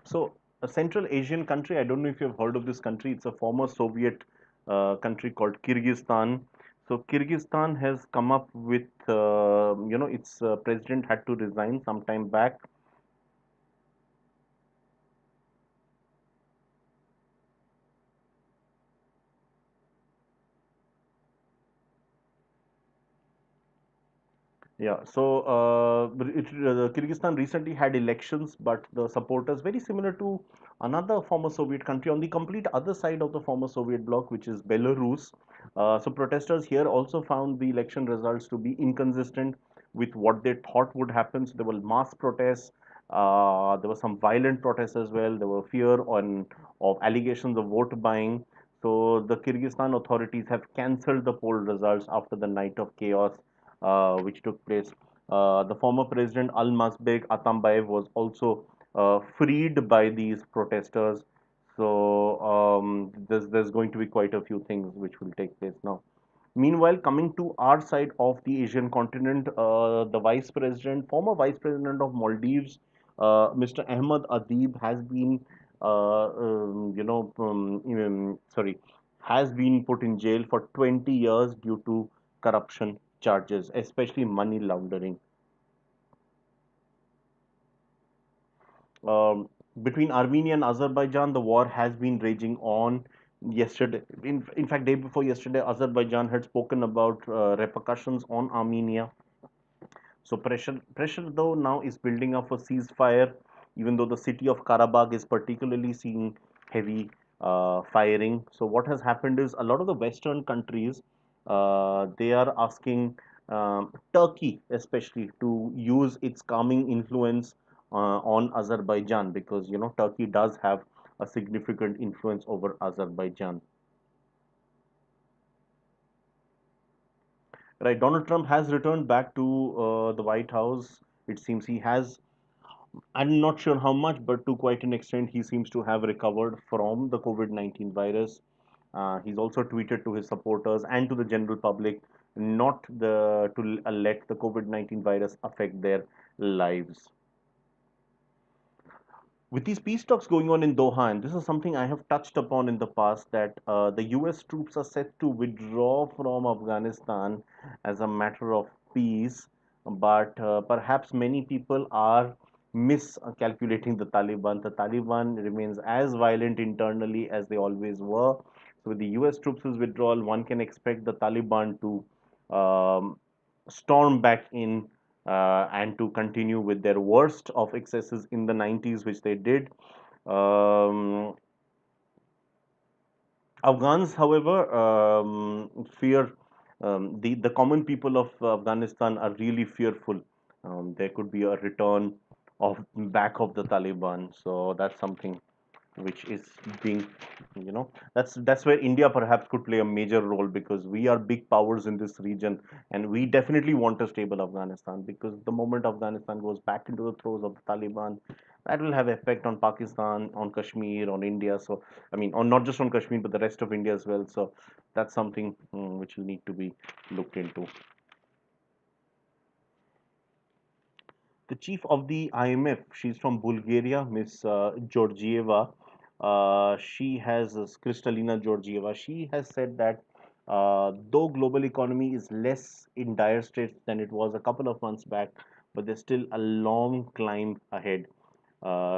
So a Central Asian country, I don't know if you've heard of this country. It's a former Soviet country called Kyrgyzstan. So Kyrgyzstan has come up with, its president had to resign some time back. Yeah, so Kyrgyzstan recently had elections, but the supporters, very similar to another former Soviet country on the complete other side of the former Soviet bloc, which is Belarus. So protesters here also found the election results to be inconsistent with what they thought would happen. So there were mass protests. There were some violent protests as well. There were fear of allegations of vote buying. So the Kyrgyzstan authorities have cancelled the poll results after the night of chaos which took place. The former president Almazbek Atambayev was also freed by these protesters. So there's going to be quite a few things which will take place now. Meanwhile, coming to our side of the Asian continent, the former vice president of Maldives, Mr. Ahmad Adib, has been, sorry, has been put in jail for 20 years due to corruption charges, especially money laundering. Um, Between Armenia and Azerbaijan, the war has been raging on. Yesterday, in fact, day before yesterday, Azerbaijan had spoken about repercussions on Armenia. So pressure though now is building up for ceasefire, even though the city of Karabakh is particularly seeing heavy firing. So what has happened is a lot of the Western countries they are asking Turkey, especially, to use its calming influence on Azerbaijan, because Turkey does have a significant influence over Azerbaijan. Right, Donald Trump has returned back to the White House. It seems he has. I'm not sure how much, but to quite an extent, he seems to have recovered from the COVID-19 virus. He's also tweeted to his supporters and to the general public not to let the COVID-19 virus affect their lives. With these peace talks going on in Doha, and this is something I have touched upon in the past, that the US troops are set to withdraw from Afghanistan as a matter of peace, but perhaps many people are miscalculating the Taliban. The Taliban remains as violent internally as they always were. So, with the US troops' withdrawal, one can expect the Taliban to storm back in and to continue with their worst of excesses in the 90s, which they did. Um, Afghans, however, fear the common people of Afghanistan are really fearful. There could be a return of back of the Taliban, so that's something which is being, that's where India perhaps could play a major role, because we are big powers in this region, and we definitely want a stable Afghanistan, because the moment Afghanistan goes back into the throes of the Taliban, that will have effect on Pakistan, on Kashmir, on India. So I mean, on not just on Kashmir but the rest of India as well. So that's something which will need to be looked into. The chief of the IMF, she's from Bulgaria, Miss Georgieva. She has Kristalina Georgieva. She has said that though global economy is less in dire straits than it was a couple of months back, but there's still a long climb ahead.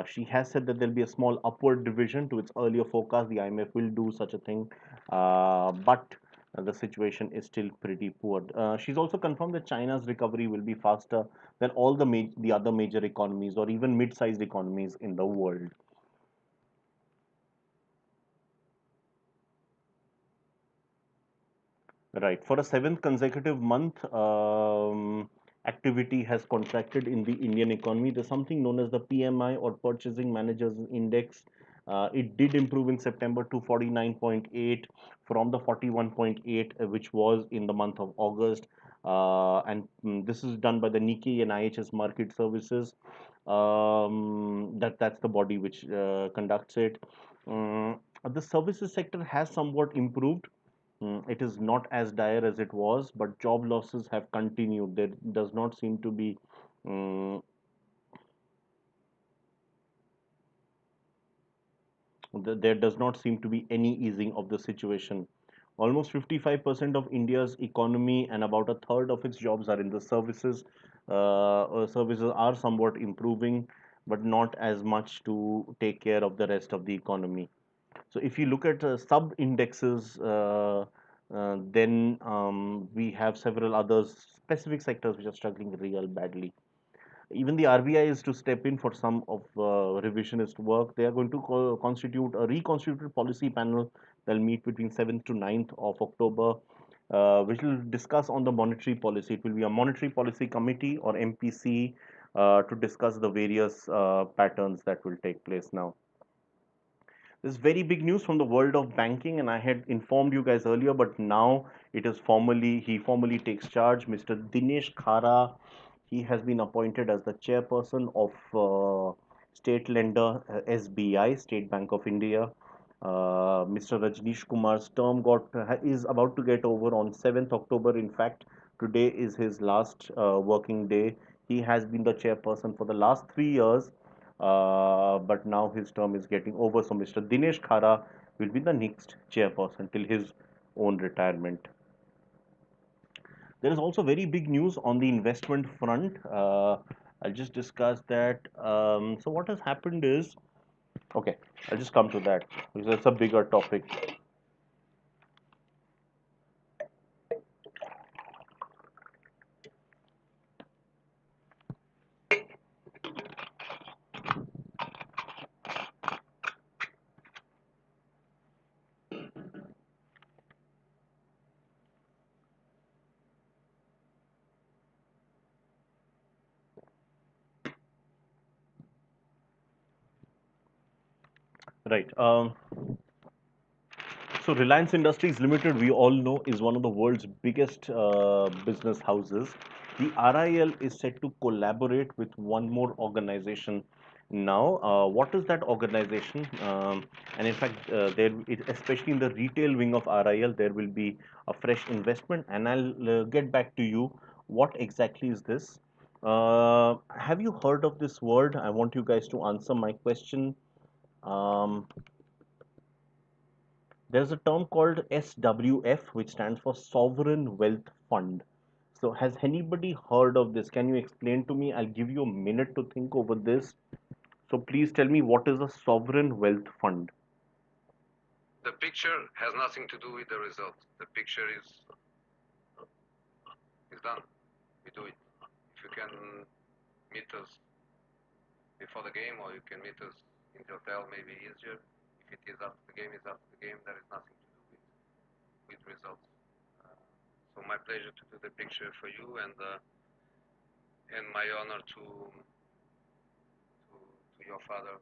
She has said that there'll be a small upward revision to its earlier forecast. The IMF will do such a thing, but the situation is still pretty poor. She's also confirmed that China's recovery will be faster than all the other major economies or even mid-sized economies in the world. Right. For a seventh consecutive month, activity has contracted in the Indian economy. There's something known as the PMI, or Purchasing Managers Index. It did improve in September to 49.8 from the 41.8, which was in the month of August. And this is done by the Nikkei and IHS Market Services. That's the body which conducts it. The services sector has somewhat improved. It is not as dire as it was, but job losses have continued. There does not seem to be um, there does not seem to be any easing of the situation. Almost 55% of India's economy and about a third of its jobs are in the services. Services are somewhat improving, but not as much to take care of the rest of the economy. So if you look at sub indexes, then we have several other specific sectors which are struggling real badly. Even the RBI is to step in for some of revisionist work. They are going to constitute a reconstituted policy panel. They'll meet between 7th to 9th of October, which will discuss on the monetary policy. It will be a monetary policy committee, or MPC, to discuss the various patterns that will take place now. This is very big news from the world of banking, and I had informed you guys earlier, but now it is he formally takes charge. Mr. Dinesh Khara, he has been appointed as the chairperson of state lender SBI, State Bank of India. Mr. Rajneesh Kumar's term is about to get over on 7th October. In fact, today is his last working day. He has been the chairperson for the last 3 years, but now his term is getting over. So Mr. Dinesh Khara will be the next chairperson till his own retirement. There is also very big news on the investment front. I'll just discuss that. So what has happened is, okay, I'll just come to that because that's a bigger topic. Right. So Reliance Industries Limited, we all know, is one of the world's biggest business houses. The RIL is set to collaborate with one more organization now. What is that organization? And in fact, especially in the retail wing of RIL, there will be a fresh investment. And I'll get back to you. What exactly is this? Have you heard of this word? I want you guys to answer my question. Um, there's a term called SWF, which stands for Sovereign Wealth Fund. So, has anybody heard of this? Can you explain to me? I'll give you a minute to think over this. So, please tell me, what is a sovereign wealth fund? The picture has nothing to do with the result. The picture is done. We do it. If you can meet us before the game, or you can meet us in the hotel, maybe easier. If it is after the game, it's after the game. There is nothing to do with results. So my pleasure to do the picture for you, and my honor to your father,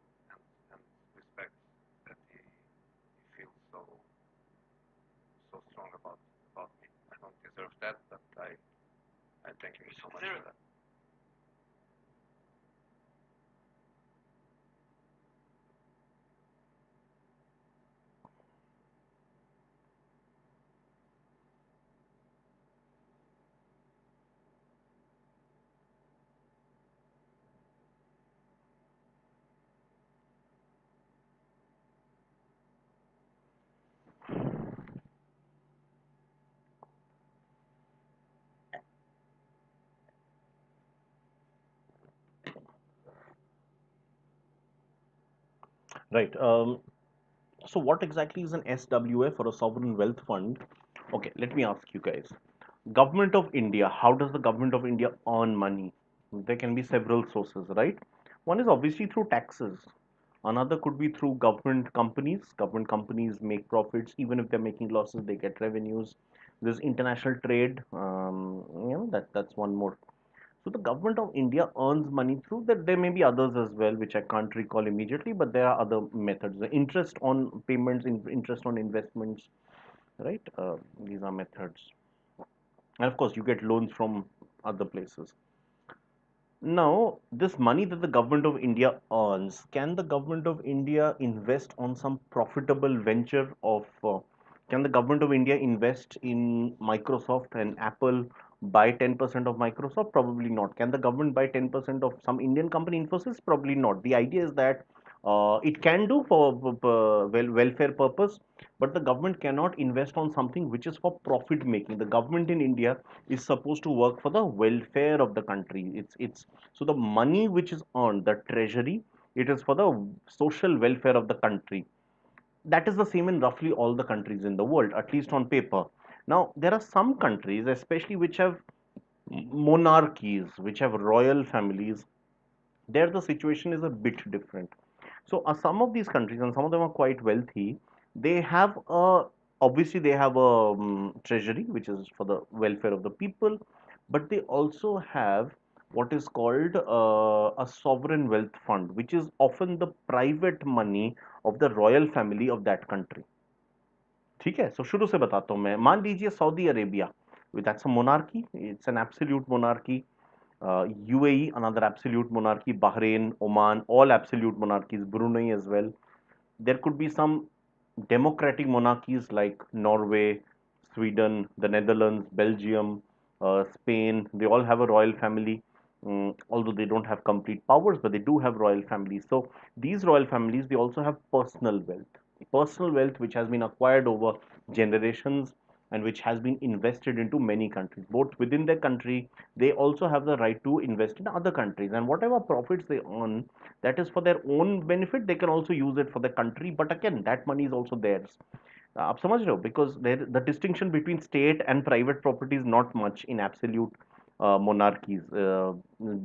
and respect that he feels so strong about me. I don't deserve that, but I thank you so much for that. Right. So, what exactly is an SWF, or a sovereign wealth fund? Okay, let me ask you guys. Government of India, how does the government of India earn money? There can be several sources, right? One is obviously through taxes. Another could be through government companies. Government companies make profits. Even if they're making losses, they get revenues. There's international trade. That's one more. So the government of India earns money through that. There may be others as well, which I can't recall immediately, but there are other methods. The interest on payments, interest on investments, right? These are methods. And of course, you get loans from other places. Now, this money that the government of India earns, can the government of India invest on some profitable venture of? Can the government of India invest in Microsoft and Apple? Buy 10% of Microsoft? Probably not. Can the government buy 10% of some Indian company, Infosys? Probably not. The idea is that it can do for welfare purpose, but the government cannot invest on something which is for profit making. The government in India is supposed to work for the welfare of the country. It's so the money which is earned, the treasury, it is for the social welfare of the country. That is the same in roughly all the countries in the world, at least on paper. Now, there are some countries, especially which have monarchies, which have royal families. There, the situation is a bit different. So, some of these countries, and some of them are quite wealthy, they have a obviously they have a treasury which is for the welfare of the people, but they also have what is called a sovereign wealth fund, which is often the private money of the royal family of that country. ठीक है, so शुरू से बताता हूँ मैं. मान लीजिए Saudi Arabia, that's a monarchy, it's an absolute monarchy. UAE, another absolute monarchy. Bahrain, Oman, all absolute monarchies. Brunei as well. There could be some democratic monarchies like Norway, Sweden, the Netherlands, Belgium, Spain. They all have a royal family. Although they don't have complete powers, but they do have royal families. So these royal families, they also have personal wealth which has been acquired over generations and which has been invested into many countries, both within their country. They also have the right to invest in other countries, and whatever profits they earn, that is for their own benefit. They can also use it for the country, but again, that money is also theirs. आप समझ रहे हो? Because the distinction between state and private property is not much in absolute monarchies.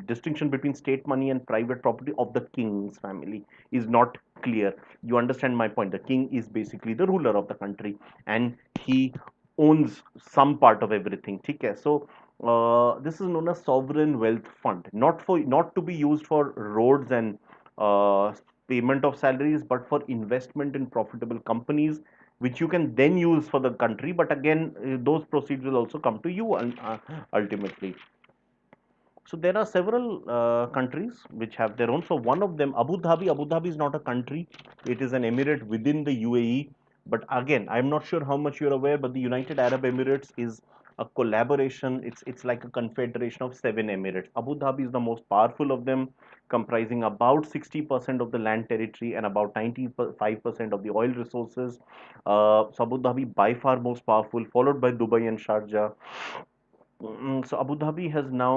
Distinction between state money and private property of the king's family is not clear. You understand my point? The king is basically the ruler of the country, and he owns some part of everything. ठीक है? So this is known as sovereign wealth fund, not to be used for roads and payment of salaries, but for investment in profitable companies, which you can then use for the country. But again, those proceeds will also come to you ultimately. So there are several countries which have their own. So one of them, Abu Dhabi. Abu Dhabi is not a country; it is an emirate within the UAE. But again, I'm not sure how much you're aware, but the United Arab Emirates is a collaboration. It's like a confederation of seven emirates. Abu Dhabi is the most powerful of them, comprising about 60% of the land territory and about 95% of the oil resources. So Abu Dhabi by far most powerful, followed by Dubai and Sharjah. So Abu Dhabi has now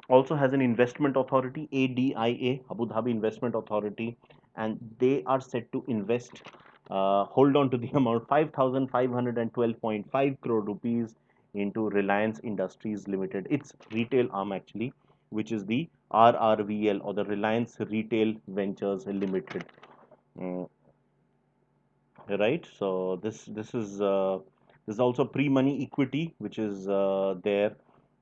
also has an investment authority, ADIA, Abu Dhabi Investment Authority, and they are set to invest, hold on to the amount 5,512.5 crore rupees into Reliance Industries Limited, its retail arm actually, which is the RRVL or the Reliance Retail Ventures Limited. Mm, right, so this is also pre-money equity which is there,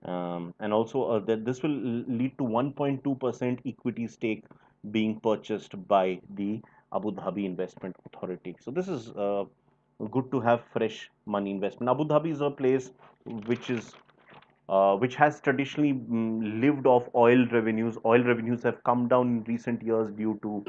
and also that this will lead to 1.2% equity stake being purchased by the Abu Dhabi Investment Authority. So this is good to have fresh money investment. Abu Dhabi is a place which is which has traditionally lived off oil revenues. Oil revenues have come down in recent years due to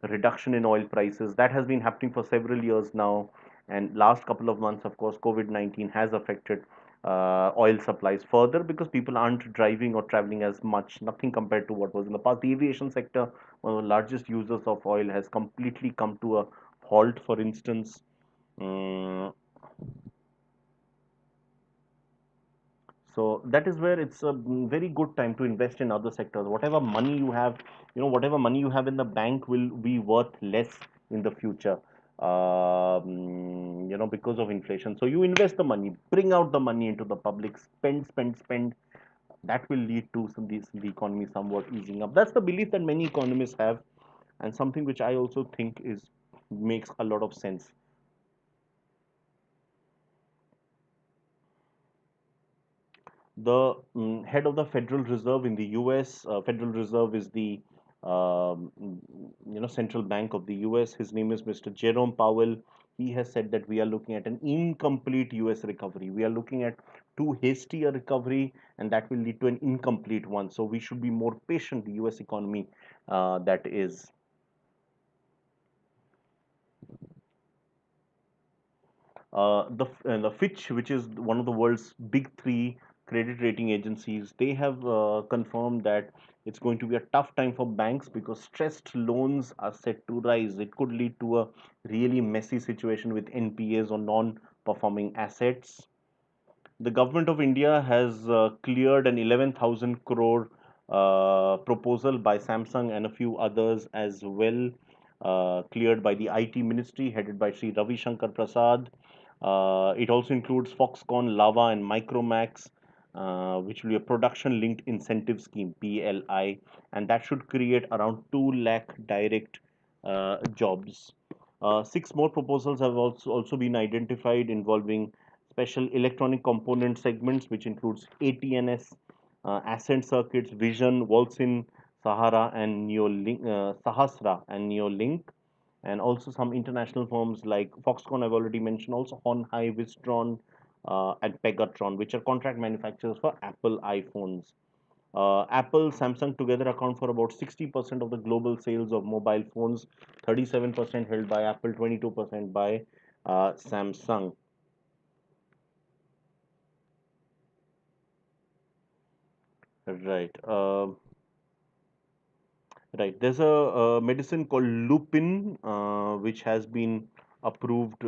reduction in oil prices. That has been happening for several years now. And last couple of months, of course, COVID-19 has affected oil supplies further because people aren't driving or traveling as much. Nothing compared to what was in the past. The aviation sector, one of the largest users of oil, has completely come to a halt, for instance. Mm, So that is where it's a very good time to invest in other sectors. Whatever money you have, whatever money you have in the bank will be worth less in the future, because of inflation. So you invest the money, bring out the money into the public, spend, spend, spend. That will lead to the economy somewhat easing up. That's the belief that many economists have, and something which I also think is makes a lot of sense. The head of the Federal Reserve in the U.S. Federal Reserve is the central bank of the U.S. His name is Mr. Jerome Powell. He has said that we are looking at an incomplete U.S. recovery. We are looking at too hasty a recovery, and that will lead to an incomplete one. So we should be more patient. The U.S. economy, that is. The Fitch, which is one of the world's big three credit rating agencies, they have confirmed that it's going to be a tough time for banks because stressed loans are set to rise. It could lead to a really messy situation with NPAs or non-performing assets. The government of India has cleared an 11,000 crore proposal by Samsung and a few others as well, cleared by the IT ministry headed by Sri Ravi Shankar Prasad. It also includes Foxconn, Lava, and Micromax, which will be a production linked incentive scheme, PLI, and that should create around 2 lakh direct jobs. Six more proposals have also been identified involving special electronic component segments, which includes ATNS, Ascent Circuits, Vision, Volsin, Sahasra, and Neolink, and also some international firms like Foxconn, I've already mentioned, also Honhai, Wistron, and Pegatron, which are contract manufacturers for Apple iPhones. Apple, Samsung together account for about 60% of the global sales of mobile phones, 37% held by Apple, 22% by Samsung. Right. Right. There's a medicine called lupin, which has been approved.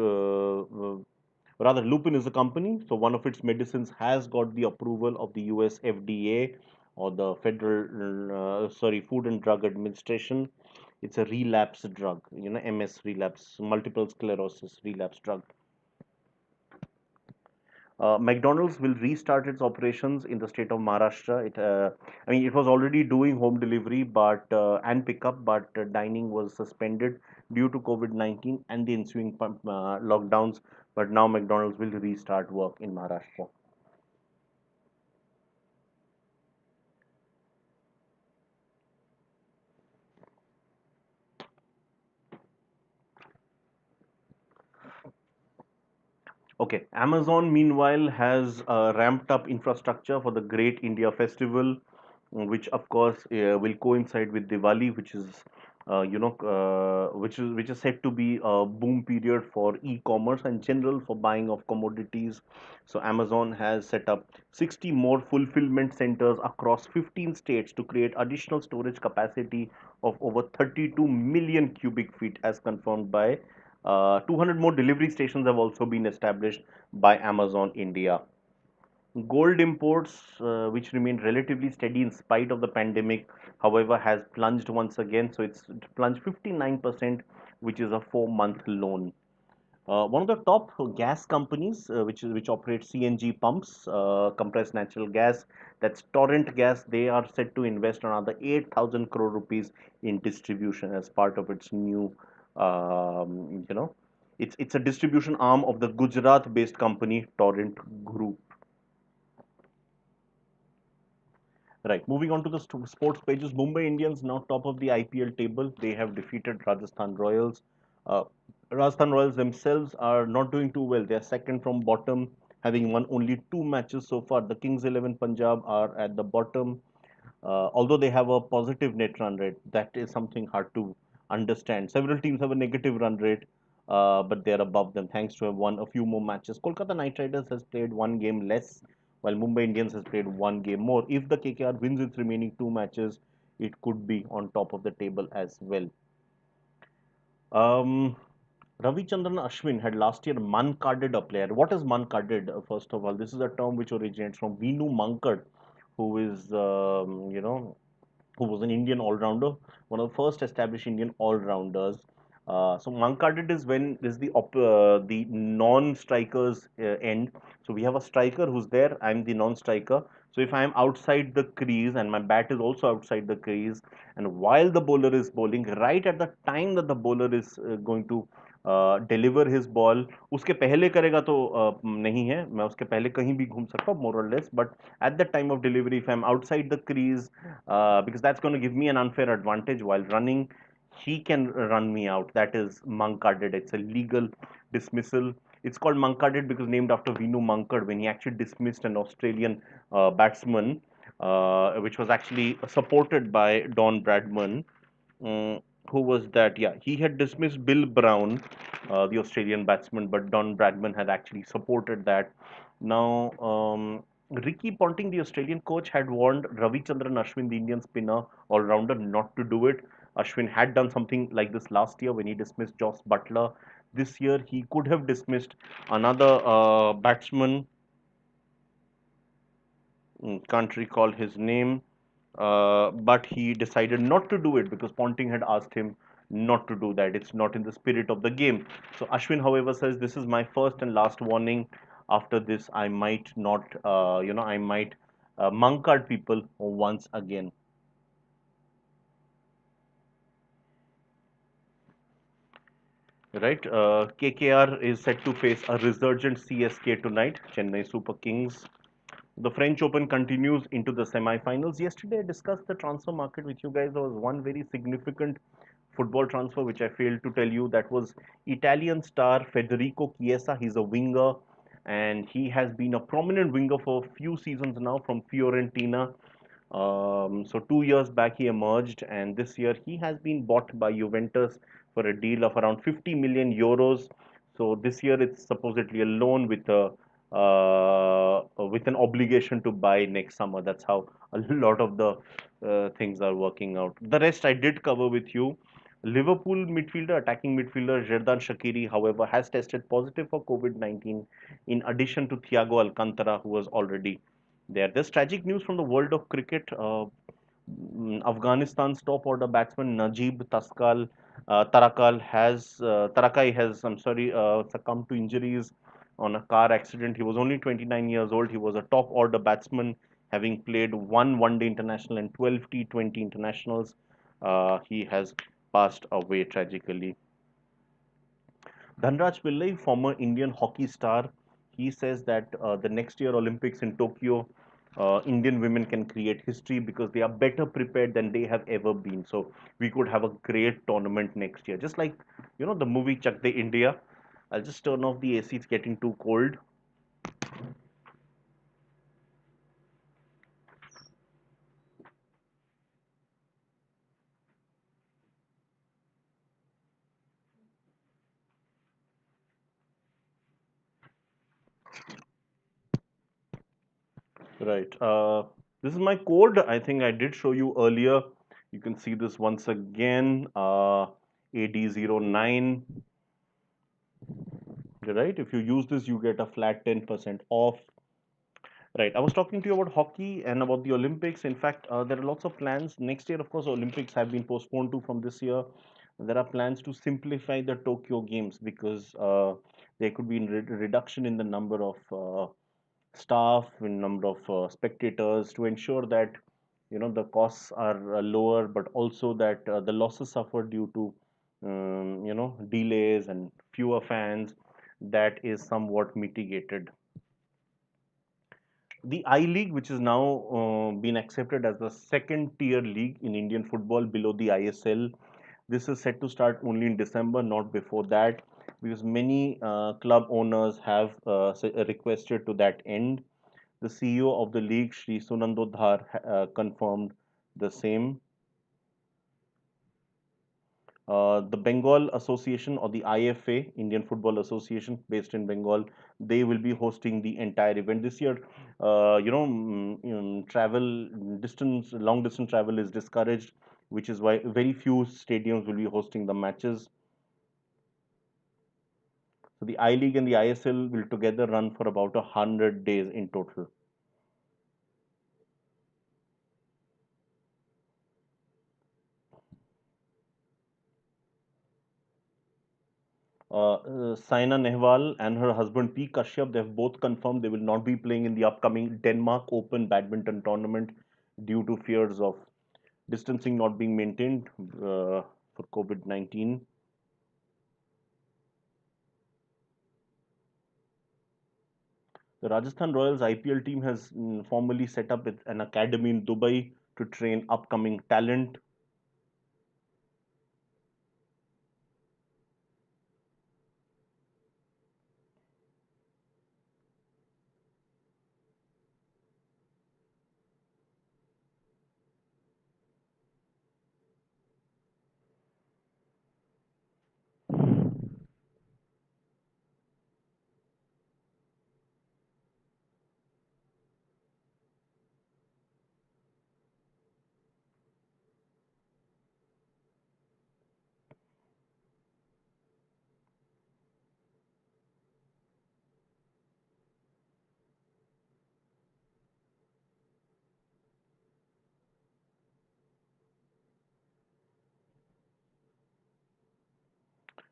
Rather, Lupin is a company, so one of its medicines has got the approval of the US FDA or the Food and Drug Administration. It's a relapse drug, MS relapse, multiple sclerosis relapse drug. McDonald's will restart its operations in the state of Maharashtra. I mean, it was already doing home delivery, and pickup, but dining was suspended due to COVID-19 and the ensuing lockdowns. But now McDonald's will restart work in Maharashtra. Okay, Amazon meanwhile has ramped up infrastructure for the Great India Festival, which of course will coincide with Diwali, which is which is said to be a boom period for e-commerce and general for buying of commodities. So Amazon has set up 60 more fulfillment centers across 15 states to create additional storage capacity of over 32 million cubic feet, as confirmed by 200 more delivery stations have also been established by Amazon India. Gold imports, which remained relatively steady in spite of the pandemic, however, has plunged once again. So it's plunged 59%, which is a 4-month loan. One of the top gas companies, which operates CNG pumps, compressed natural gas, that's Torrent Gas. They are set to invest another 8,000 crore rupees in distribution as part of its new, um, you know, it's a distribution arm of the Gujarat-based company Torrent Group. Right. Moving on to the sports pages, Mumbai Indians now top of the IPL table. They have defeated Rajasthan Royals. Uh, Rajasthan Royals themselves are not doing too well. They are second from bottom, having won only 2 matches so far. The Kings 11 Punjab are at the bottom. Although they have a positive net run rate, that is something hard to understand. Several teams have a negative run rate, but they are above them thanks to have won a few more matches. Kolkata Knight Riders has played one game less, while Mumbai Indians has played one game more. If the KKR wins its remaining 2 matches, it could be on top of the table as well. Um, Ravichandran Ashwin had last year man-carded a player. What is man-carded? First of all, this is a term which originates from Vinu Mankad, who is, who was an Indian all-rounder, one of the first established Indian all-rounders. So mankaded is when is the non-strikers end. So we have a striker who's there. I'm the non-striker. So if I'm outside the crease and my bat is also outside the crease, and while the bowler is bowling, right at the time that the bowler is going to deliver his ball उसके पहले करेगा तो नहीं है मैं उसके पहले कहीं भी घूम सकता हूँ मोर और less but at the time of delivery if I'm outside the crease because that's going to give me an unfair advantage while running he can run me out that is mankaded it's a legal dismissal it's called mankaded because named after Vinu Mankad when he actually dismissed an Australian batsman which was actually supported by Don Bradman who was that? Yeah, he had dismissed Bill Brown, the Australian batsman, but Don Bradman had actually supported that. Now, Ricky Ponting, the Australian coach, had warned Ravichandran Ashwin, the Indian spinner all rounder, not to do it. Ashwin had done something like this last year when he dismissed Joss Butler. This year, he could have dismissed another batsman. Can't recall his name. But he decided not to do it because Ponting had asked him not to do that. It's not in the spirit of the game. So Ashwin, however, says this is my first and last warning. After this, I might not, I might monkard people once again. Right? KKR is set to face a resurgent CSK tonight, Chennai Super Kings. The French Open continues into the semi-finals. Yesterday, I discussed the transfer market with you guys. There was one very significant football transfer which I failed to tell you. That was Italian star Federico Chiesa. He's a winger, and he has been a prominent winger for a few seasons now from Fiorentina. So 2 years back he emerged, and this year he has been bought by Juventus for a deal of around 50 million euros. So this year it's supposedly a loan with an obligation to buy next summer. That's how a lot of the things are working out. The rest I did cover with you. Liverpool midfielder, attacking midfielder Xherdan Shaqiri, however, has tested positive for COVID-19 in addition to Thiago Alcantara, who was already there. There's tragic news from the world of cricket. Afghanistan's top order batsman Najib Tarakai has, I'm sorry, succumbed to injuries on a car accident. He was only 29 years old. He was a top order batsman, having played one day international and 12 T20 internationals. He has passed away tragically. Dhanraj Pillai, former Indian hockey star, he says that the next year Olympics in Tokyo, Indian women can create history because they are better prepared than they have ever been. So we could have a great tournament next year, just like the movie Chak De India. I'll just turn off the AC. It's getting too cold. Right. This is my code. I think I did show you earlier. You can see this once again. AD09. Right. If you use this, you get a flat 10% off. Right. I was talking to you about hockey and about the Olympics. In fact, there are lots of plans. Next year, of course, Olympics have been postponed to from this year. There are plans to simplify the Tokyo Games because there could be a reduction in the number of staff, in number of spectators, to ensure that the costs are lower, but also that the losses suffered due to delays and fewer fans, that is somewhat mitigated. The I League, which is now been accepted as the second tier league in Indian football below the ISL, this is set to start only in December, not before that, because many club owners have requested to that end. The CEO of the league, Shri Sunandodhar, confirmed the same. The Bengal Association, or the IFA, Indian Football Association, based in Bengal, they will be hosting the entire event this year. Travel distance, long distance travel is discouraged, which is why very few stadiums will be hosting the matches. So the I League and the ISL will together run for about 100 days in total. Saina Nehwal and her husband P. Kashyap, they have both confirmed they will not be playing in the upcoming Denmark Open badminton tournament due to fears of distancing not being maintained for COVID-19. The Rajasthan Royals IPL team has formally set up an academy in Dubai to train upcoming talent.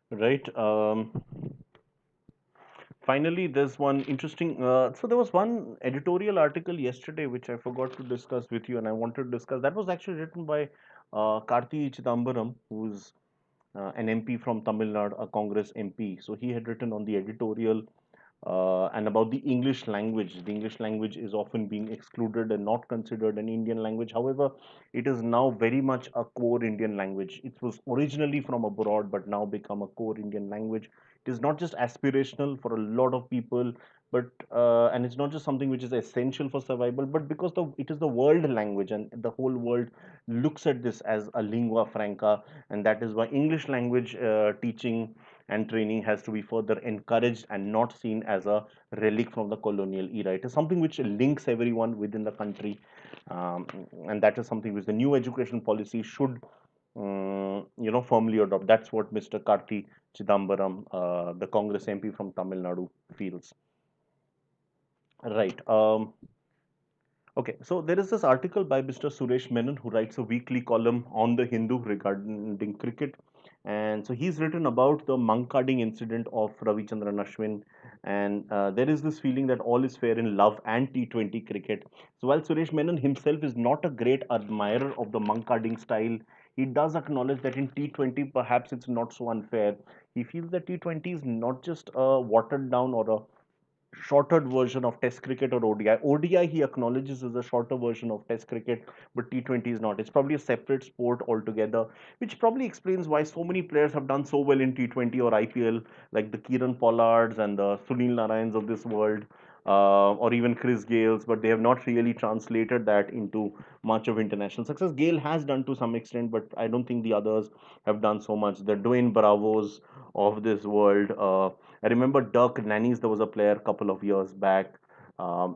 Right. Finally, there's one interesting. So there was one editorial article yesterday which I forgot to discuss with you, and I wanted to discuss. That was actually written by Karthi Chidambaram, who's an MP from Tamil Nadu, a Congress MP. So he had written on the editorial and about the English language. The English language is often being excluded and not considered an Indian language. However, it is now very much a core Indian language. It was originally from abroad, but now become a core Indian language. It is not just aspirational for a lot of people, but and it's not just something which is essential for survival, but because it is the world language, and the whole world looks at this as a lingua franca, and that is why English language teaching and training has to be further encouraged and not seen as a relic from the colonial era. It is something which links everyone within the country, and that is something which the new education policy should, firmly adopt. That's what Mr. Karthi Chidambaram, the Congress MP from Tamil Nadu, feels. Right. Okay, so there is this article by Mr. Suresh Menon, who writes a weekly column on the Hindu regarding cricket. And so he's written about the monkarding incident of Ravichandran Ashwin. And there is this feeling that all is fair in love and T20 cricket. So while Suresh Menon himself is not a great admirer of the monkarding style, he does acknowledge that in T20 perhaps it's not so unfair. He feels that T20 is not just a watered down or a shorter version of Test cricket or ODI. ODI he acknowledges is a shorter version of Test cricket, but T20 is not. It's probably a separate sport altogether, which probably explains why so many players have done so well in T20 or IPL, like the Kieran Pollards and the Sunil Narayans of this world. Or even Chris Gales, but they have not really translated that into much of international success. Gale has done to some extent, but I don't think the others have done so much. The Dwayne Bravos of this world. I remember Dirk Nannies, there was a player a couple of years back.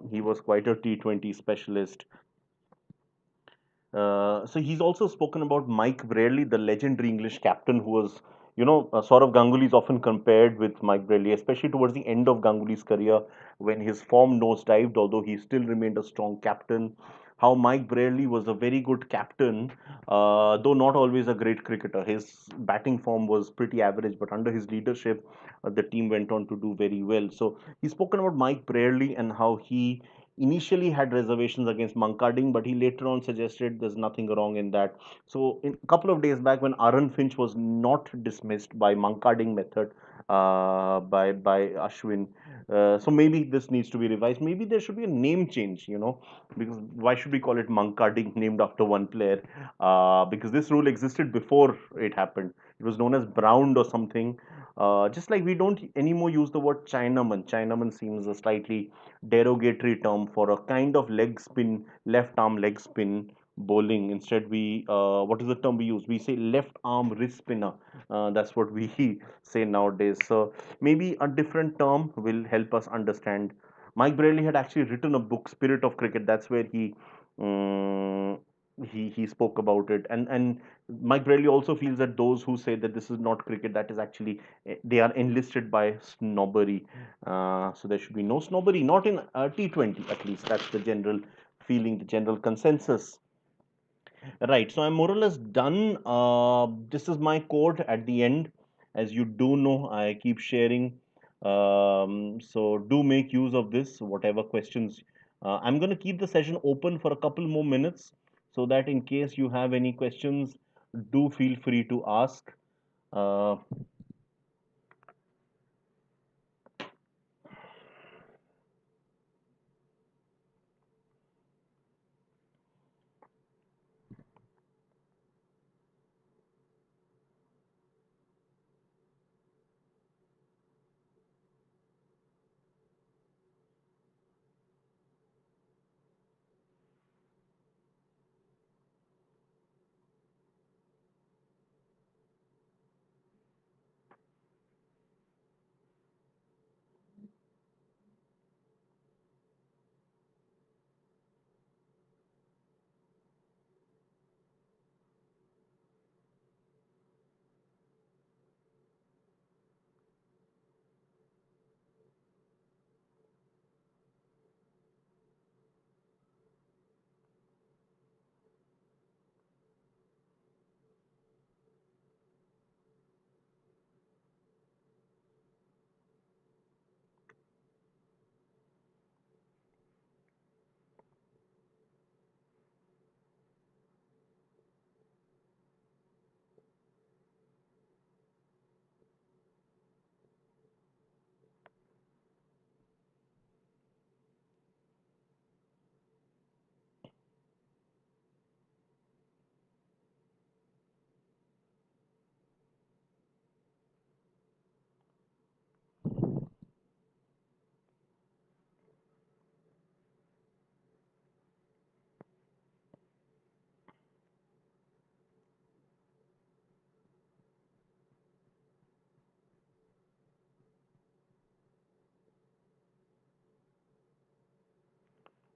He was quite a T20 specialist. So he's also spoken about Mike Brearley, the legendary English captain who was, Saurav Ganguly is often compared with Mike Brearley, especially towards the end of Ganguly's career when his form nosedived, although he still remained a strong captain. How Mike Brearley was a very good captain, though not always a great cricketer. His batting form was pretty average, but under his leadership, the team went on to do very well. So he's spoken about Mike Brearley and how he initially had reservations against Mankading, but he later on suggested there's nothing wrong in that. So, in a couple of days back, when Aaron Finch was not dismissed by Mankading method by Ashwin, so maybe this needs to be revised. Maybe there should be a name change, because why should we call it Mankading named after one player? Because this rule existed before it happened. It was known as Brown or something. Just like we don't anymore use the word Chinaman. Chinaman seems a slightly derogatory term for a kind of leg spin, left arm leg spin bowling. Instead, what is the term we use? We say left arm wrist spinner. That's what we say nowadays. So maybe a different term will help us understand. Mike Braley had actually written a book, Spirit of Cricket. That's where um, he spoke about it, and Mike Braley also feels that those who say that this is not cricket, that is actually they are enlisted by snobbery. So there should be no snobbery, not in T20 at least. That's the general feeling, the general consensus. Right. So I'm more or less done. This is my code at the end. As you do know, I keep sharing. So do make use of this, whatever questions. I'm going to keep the session open for a couple more minutes so that in case you have any questions, do feel free to ask. Uh,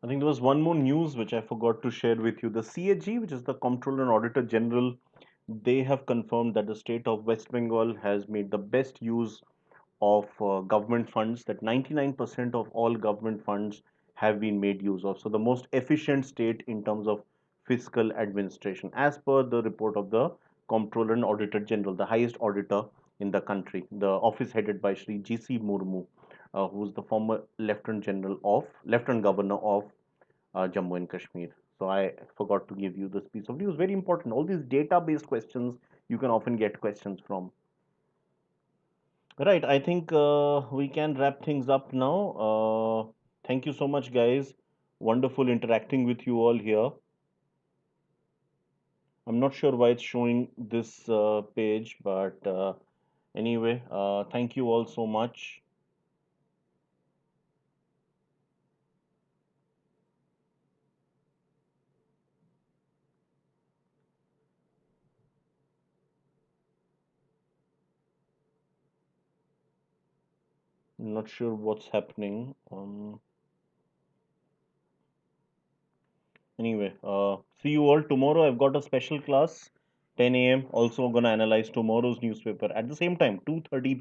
I think there was one more news which I forgot to share with you. The CAG, which is the Comptroller and Auditor General, they have confirmed that the state of West Bengal has made the best use of government funds, that 99% of all government funds have been made use of. So, the most efficient state in terms of fiscal administration, as per the report of the Comptroller and Auditor General, the highest auditor in the country, the office headed by Shri GC Murmu, who is the former Lieutenant Governor of Jammu and Kashmir. So I forgot to give you this piece of news. Very important. All these data-based questions, you can often get questions from. Right, I think we can wrap things up now. Thank you so much, guys. Wonderful interacting with you all here. I'm not sure why it's showing this page, but anyway, thank you all so much. I'm not sure what's happening. Anyway, see you all tomorrow. I've got a special class, 10 a.m. Also gonna analyze tomorrow's newspaper at the same time, 2:30